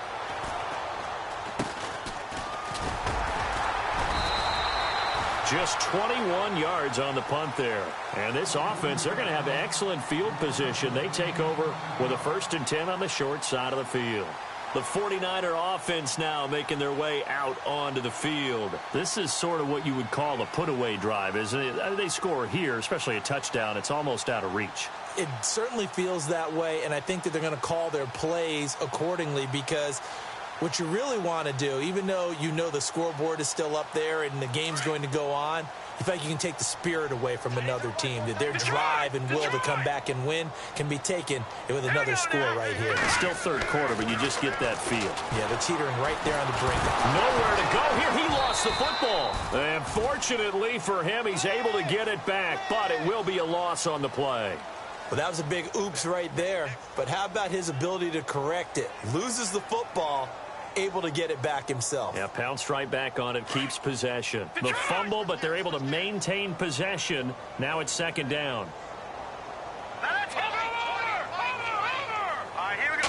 Just 21 yards on the punt there. And this offense, they're going to have excellent field position. They take over with a 1st and 10 on the short side of the field. The 49er offense now making their way out onto the field. This is sort of what you would call a put-away drive, isn't it? They score here, especially a touchdown. It's almost out of reach. It certainly feels that way, and I think that they're going to call their plays accordingly, because what you really want to do, even though you know the scoreboard is still up there and the game's going to go on, you feel like you can take the spirit away from another team, that their drive and will to come back and win can be taken with another score right here. Still third quarter, but you just get that feel. Yeah, they're teetering right there on the brink. Nowhere to go here. He lost the football. And fortunately for him, he's able to get it back, but it will be a loss on the play. Well, that was a big oops right there. But how about his ability to correct it? Loses the football, able to get it back himself. Yeah, pounced right back on it, keeps possession. The fumble, but they're able to maintain possession. Now it's 2nd down. That's over! All right, here we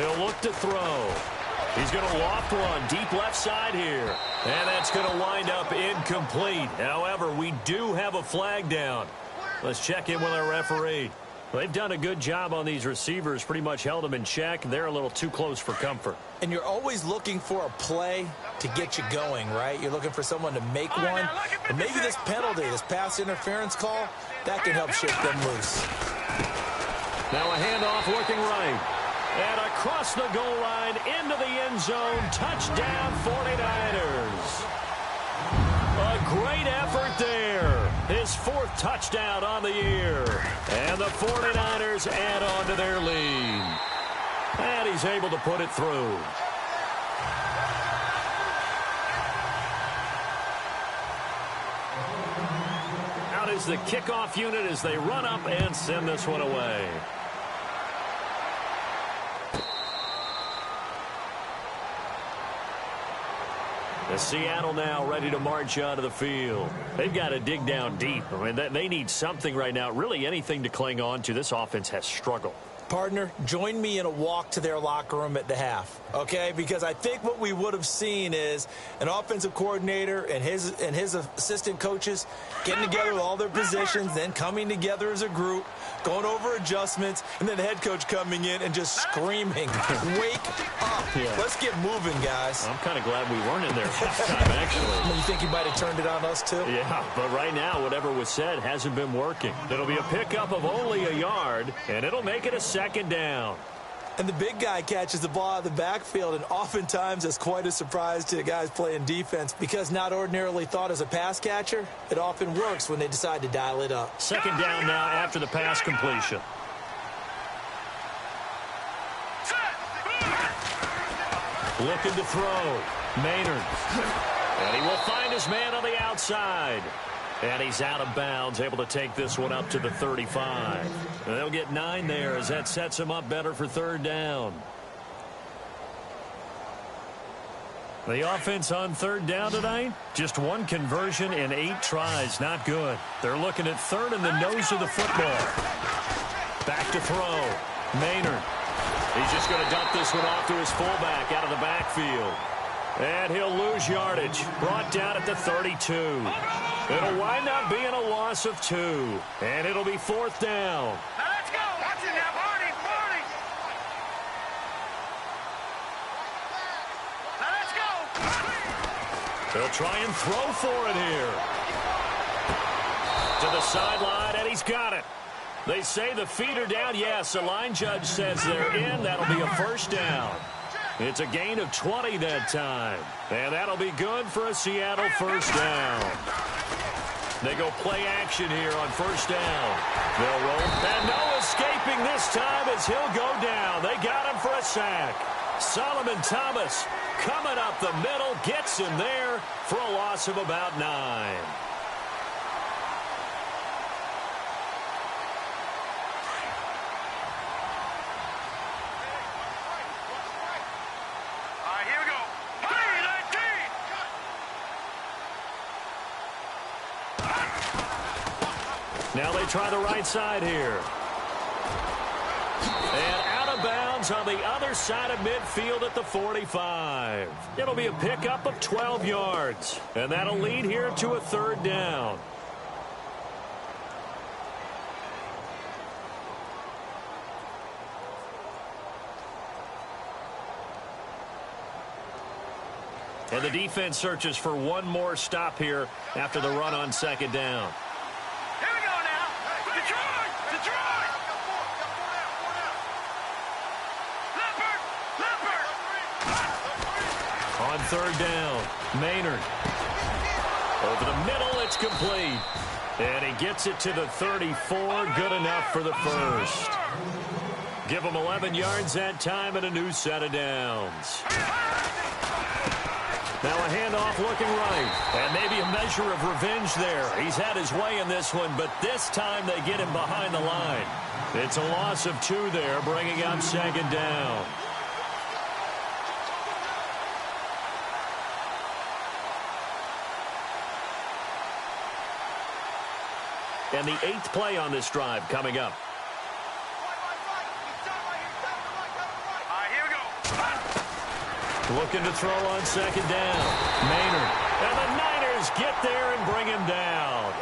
go. He'll look to throw. He's going to loft one deep left side here. And that's going to wind up incomplete. However, we do have a flag down. Let's check in with our referee. They've done a good job on these receivers, pretty much held them in check. They're a little too close for comfort. And you're always looking for a play to get you going, right? You're looking for someone to make one. And maybe this penalty, this pass interference call, that can help shake them loose. Now a handoff looking right. And across the goal line into the end zone. Touchdown 49ers. A great effort there. His 4th touchdown on the year. And the 49ers add on to their lead. And he's able to put it through. Out is the kickoff unit as they run up and send this one away. Seattle now ready to march out of the field. They've got to dig down deep. I mean, they need something right now, really anything to cling on to. This offense has struggled. Partner, join me in a walk to their locker room at the half, okay? Because I think what we would have seen is an offensive coordinator and his assistant coaches getting together with all their positions, then coming together as a group, going over adjustments, and then the head coach coming in and just screaming, wake up. Yeah. Let's get moving, guys. I'm kind of glad we weren't in there halftime, actually. You think he might have turned it on us, too? Yeah, but right now, whatever was said hasn't been working. It'll be a pickup of only a yard, and it'll make it a 2nd down. And the big guy catches the ball out of the backfield, and oftentimes it's quite a surprise to the guys playing defense, because not ordinarily thought as a pass catcher, it often works when they decide to dial it up. 2nd down now after the pass completion. Looking to throw. Maynard. And he will find his man on the outside. And he's out of bounds, able to take this one up to the 35. And they'll get 9 there as that sets him up better for 3rd down. The offense on 3rd down tonight, just 1 conversion in 8 tries. Not good. They're looking at 3rd in the nose of the football. Back to throw. Maynard. He's just going to dump this one off to his fullback out of the backfield. And he'll lose yardage. Brought down at the 32. It'll wind up being a loss of 2. And it'll be 4th down. Now let's go. Watch it now, Barney. Now let's go. They'll try and throw for it here. To the sideline, and he's got it. They say the feet are down. Yes, the line judge says they're in. That'll be a 1st down. It's a gain of 20 that time. And that'll be good for a Seattle 1st down. They go play action here on 1st down. They'll roll. And no escaping this time as he'll go down. They got him for a sack. Solomon Thomas coming up the middle. Gets him there for a loss of about 9. Now they try the right side here. And out of bounds on the other side of midfield at the 45. It'll be a pickup of 12 yards. And that'll lead here to a third down. And the defense searches for one more stop here after the run on second down. Here we go now. Detroit! Detroit! Leopard! Leopard! On third down, Maynard. Over the middle, it's complete. And he gets it to the 34. Good enough for the first. Give him 11 yards that time and a new set of downs. Now a handoff looking right. And maybe a measure of revenge there. He's had his way in this one, but this time they get him behind the line. It's a loss of 2 there, bringing up second down. And the 8th play on this drive coming up. Looking to throw on second down. Maynard. And the Niners get there and bring him down.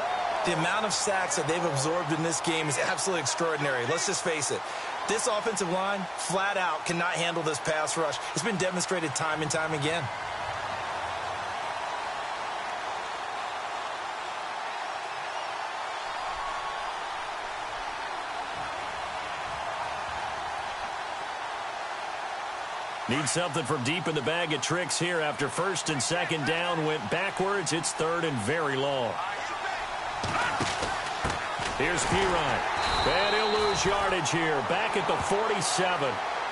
The amount of sacks that they've absorbed in this game is absolutely extraordinary. Let's just face it. This offensive line, flat out, cannot handle this pass rush. It's been demonstrated time and time again. Need something from deep in the bag of tricks here after first and second down went backwards. It's third and very long. Here's Pirine. And he'll lose yardage here. Back at the 47.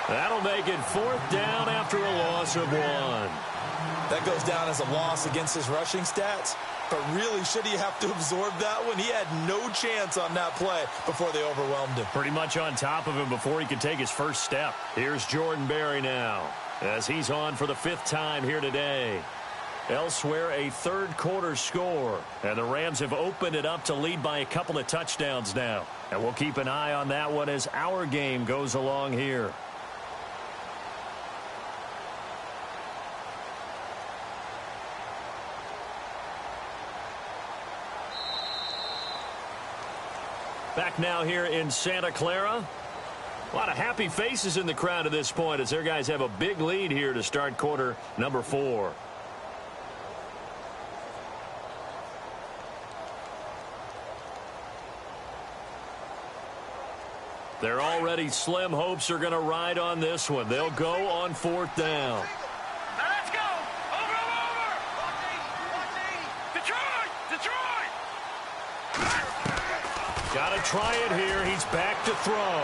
That'll make it fourth down after a loss of 1. That goes down as a loss against his rushing stats. But really, should he have to absorb that one? He had no chance on that play before they overwhelmed him. Pretty much on top of him before he could take his first step. Here's Jordan Berry now as he's on for the 5th time here today. Elsewhere, a third quarter score. And the Rams have opened it up to lead by a couple of touchdowns now. And we'll keep an eye on that one as our game goes along here. Back now here in Santa Clara. A lot of happy faces in the crowd at this point as their guys have a big lead here to start quarter number 4. Their already slim hopes are going to ride on this one. They'll go on 4th down. Now let's go! Over! Detroit! Detroit! Got to try it here. He's back to throw.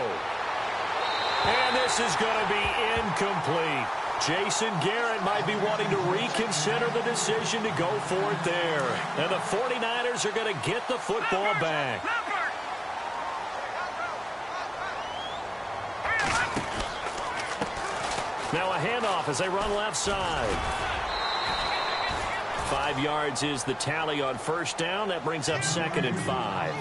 And this is going to be incomplete. Jason Garrett might be wanting to reconsider the decision to go for it there. And the 49ers are going to get the football back. Now a handoff as they run left side. 5 yards is the tally on first down. That brings up 2nd and 5.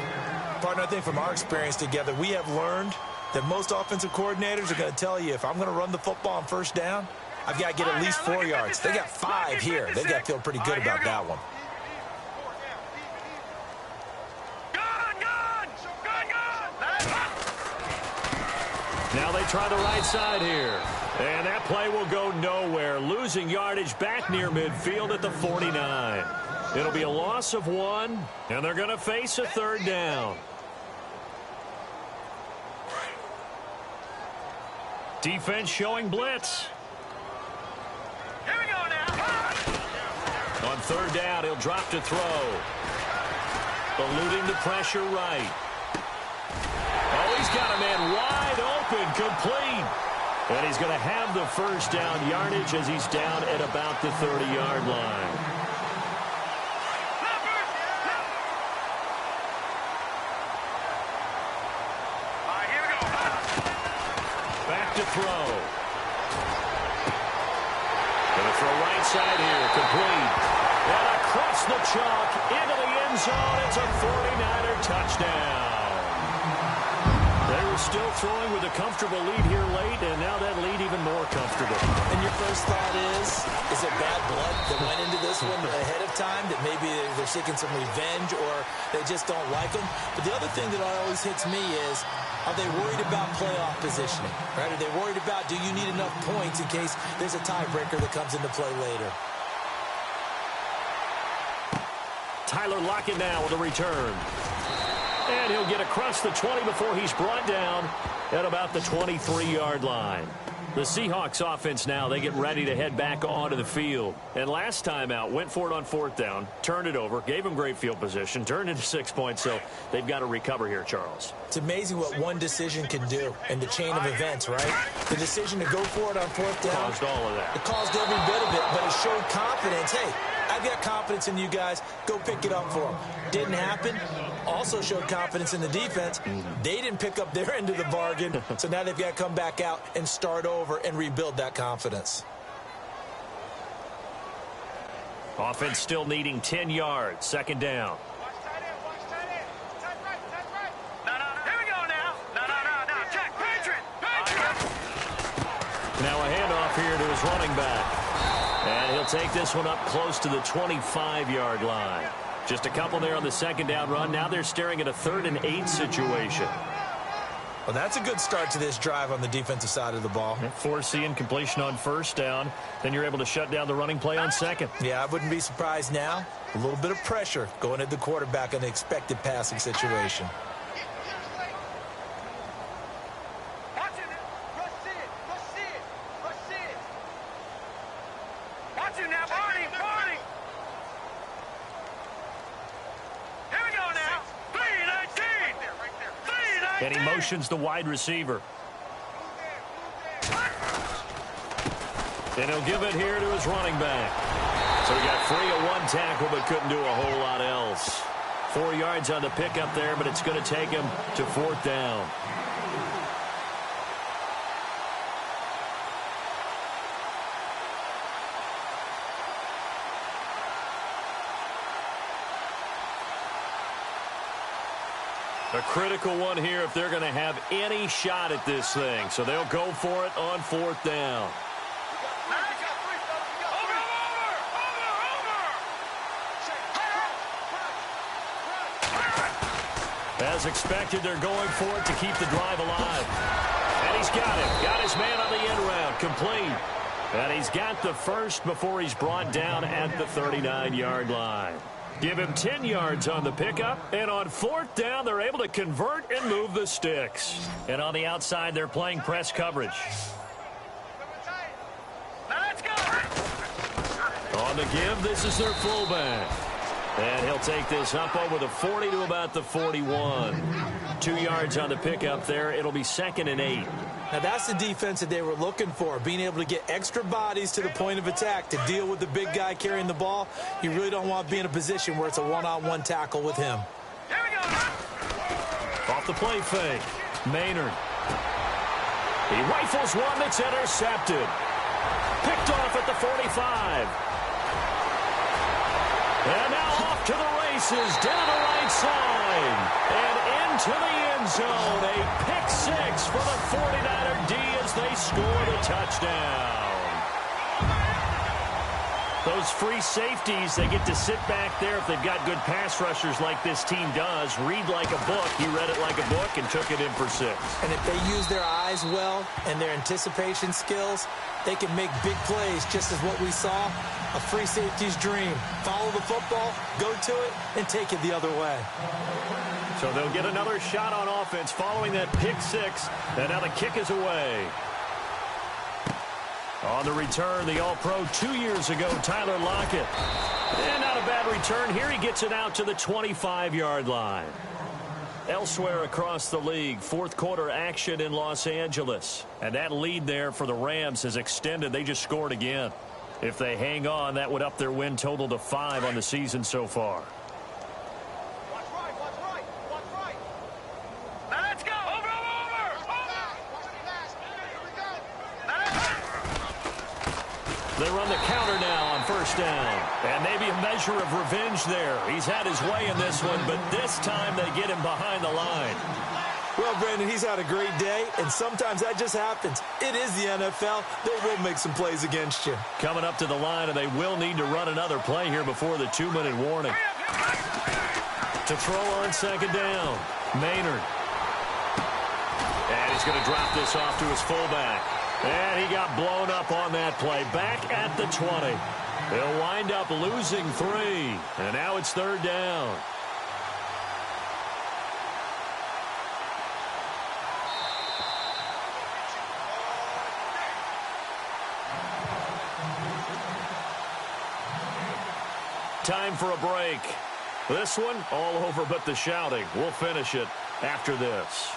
Partner, I think from our experience together, we have learned that most offensive coordinators are going to tell you if I'm going to run the football on first down, I've got to get at least 4 yards. They got 5 here. They've got to feel pretty good about that one. Now they try the right side here. And that play will go nowhere. Losing yardage back near midfield at the 49. It'll be a loss of 1, and they're going to face a third down. Defense showing blitz. Here we go now. On third down, he'll drop to throw. Eluding the pressure right. Oh, he's got a man wide open, complete. And he's going to have the first down yardage as he's down at about the 30-yard line. To throw. Gonna throw right side here, complete. And across the chalk into the end zone. It's a 49er touchdown. still throwing with a comfortable lead here late, and now that lead even more comfortable. And your first thought is it bad blood that went into this one ahead of time, that maybe they're seeking some revenge or they just don't like them? But the other thing that always hits me is, are they worried about playoff positioning? Right? Are they worried about, do you need enough points in case there's a tiebreaker that comes into play later? Tyler Lockett now with a return. And he'll get across the 20 before he's brought down at about the 23-yard line. The Seahawks offense now, they get ready to head back onto the field. And last time out, went for it on 4th down, turned it over, gave them great field position, turned into 6 points, so they've got to recover here, Charles. It's amazing what one decision can do in the chain of events, right? The decision to go for it on 4th down. Caused all of that. It caused every bit of it, but it showed confidence. Hey, I've got confidence in you guys. Go pick it up for them. Didn't happen. Also showed confidence in the defense. They didn't pick up their end of the bargain, so now they've got to come back out and start over and rebuild that confidence. Offense still needing 10 yards. 2nd down. Now a handoff here to his running back. And he'll take this one up close to the 25-yard line. Just a couple there on the 2nd down run. Now they're staring at a 3rd and 8 situation. Well, that's a good start to this drive on the defensive side of the ball. Foreseeing completion on 1st down. Then you're able to shut down the running play on 2nd. Yeah, I wouldn't be surprised now. A little bit of pressure going at the quarterback in the expected passing situation. And he motions the wide receiver. And he'll give it here to his running back. So he got free of one tackle but couldn't do a whole lot else. 4 yards on the pickup there, but it's going to take him to 4th down. A critical one here if they're going to have any shot at this thing. So they'll go for it on 4th down. As expected, they're going for it to keep the drive alive. And he's got it. Got his man on the end route. Complete. And he's got the first before he's brought down at the 39-yard line. Give him 10 yards on the pickup, and on 4th down, they're able to convert and move the sticks. And on the outside, they're playing press coverage. On the give, this is their fullback. And he'll take this up over the 40 to about the 41. 2 yards on the pickup there. It'll be 2nd and 8. Now, that's the defense that they were looking for, being able to get extra bodies to the point of attack to deal with the big guy carrying the ball. You really don't want to be in a position where it's a one-on-one tackle with him. Off the play fake, Maynard. He rifles one that's intercepted. Picked off at the 45. And now off to the races, down the right side. And into the end zone. A pick 6 for the 49er D as they score the touchdown. Those free safeties, they get to sit back there if they've got good pass rushers like this team does. Read like a book. He read it like a book and took it in for 6. And if they use their eyes well and their anticipation skills, they can make big plays, just as what we saw. A free safety's dream. Follow the football, go to it, and take it the other way. So they'll get another shot on offense following that pick 6. And now the kick is away. On the return, the All-Pro 2 years ago, Tyler Lockett. And not a bad return. Here he gets it out to the 25-yard line. Elsewhere across the league, 4th quarter action in Los Angeles. And that lead there for the Rams is extended. They just scored again. If they hang on, that would up their win total to 5 on the season so far. They run the counter now on 1st down. And maybe a measure of revenge there. He's had his way in this one, but this time they get him behind the line. Well, Brandon, he's had a great day, and sometimes that just happens. It is the NFL. They will make some plays against you. Coming up to the line, and they will need to run another play here before the 2-minute warning. To throw on second down, Maynard. And he's going to drop this off to his fullback. And he got blown up on that play. Back at the 20. They'll wind up losing 3. And now it's third down. Time for a break. This one, all over but the shouting. We'll finish it after this.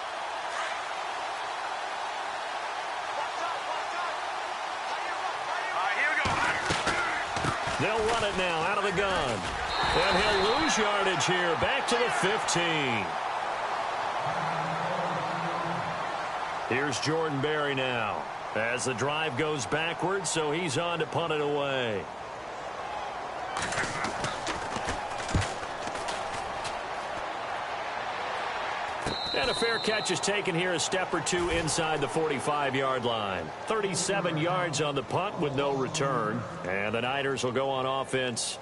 They'll run it now out of the gun. And he'll lose yardage here. Back to the 15. Here's Jordan Berry now. As the drive goes backwards, so he's on to punt it away. And a fair catch is taken here, a step or two inside the 45-yard line. 37 yards on the punt with no return. And the Niners will go on offense,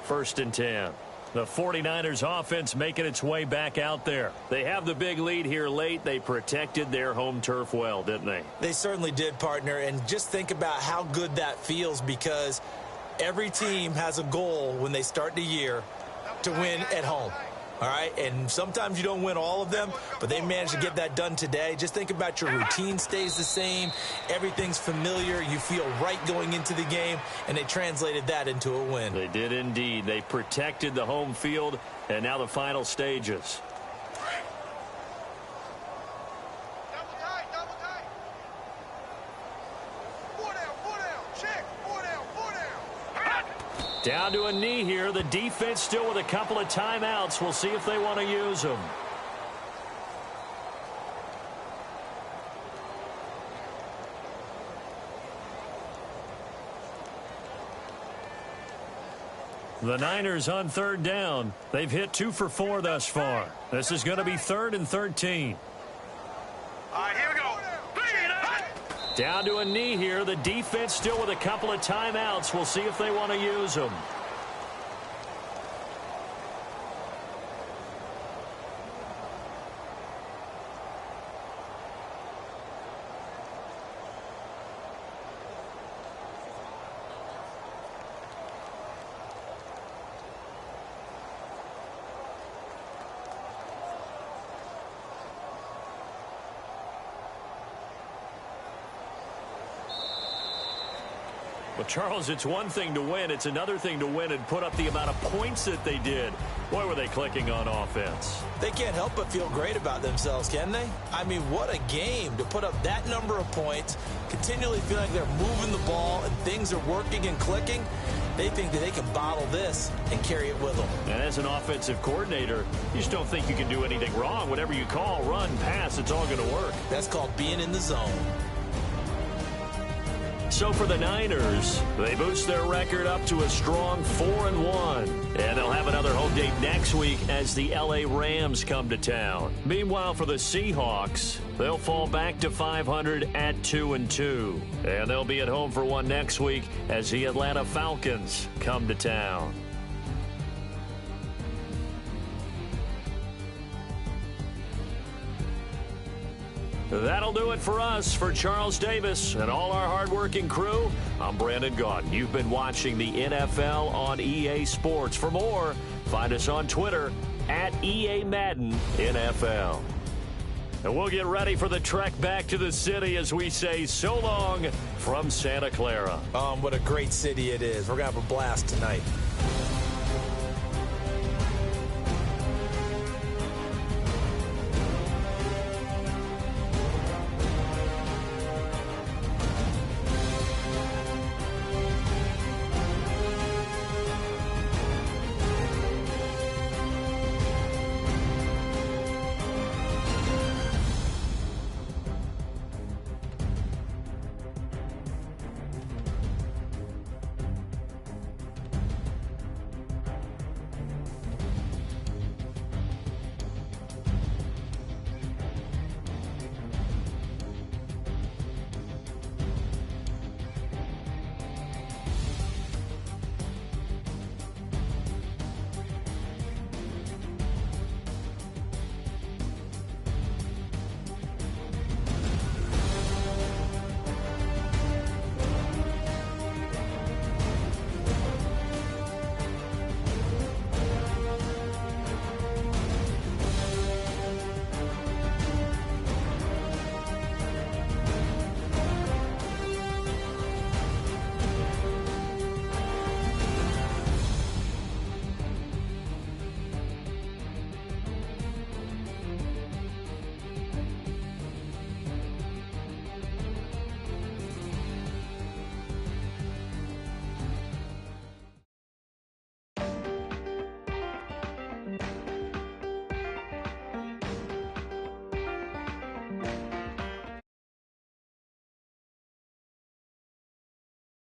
1st and 10. The 49ers offense making its way back out there. They have the big lead here late. They protected their home turf well, didn't they? They certainly did, partner. And just think about how good that feels, because every team has a goal when they start the year to win at home. All right, and sometimes you don't win all of them, but they managed to get that done today. Just think about your routine stays the same. Everything's familiar. You feel right going into the game, and they translated that into a win. They did indeed. They protected the home field, and now the final stages. Down to a knee here. The defense still with a couple of timeouts. We'll see if they want to use them. The Niners on third down. They've hit 2 for 4 thus far. This is going to be 3rd and 13. All right, here we go. Down to a knee here. The defense still with a couple of timeouts. We'll see if they want to use them. Well, Charles, it's one thing to win. It's another thing to win and put up the amount of points that they did. Boy, were they clicking on offense. They can't help but feel great about themselves, can they? I mean, what a game to put up that number of points, continually feel like they're moving the ball and things are working and clicking. They think that they can bottle this and carry it with them. And as an offensive coordinator, you just don't think you can do anything wrong. Whatever you call, run, pass, it's all going to work. That's called being in the zone. So for the Niners, they boost their record up to a strong 4-1. And they'll have another home game next week as the LA Rams come to town. Meanwhile, for the Seahawks, they'll fall back to 500 at 2-2. And they'll be at home for one next week as the Atlanta Falcons come to town. That'll do it for us. For Charles Davis and all our hardworking crew, I'm Brandon Gaudin. You've been watching the NFL on EA Sports. For more, find us on Twitter at EA Madden NFL. And we'll get ready for the trek back to the city as we say so long from Santa Clara. What a great city it is. We're going to have a blast tonight.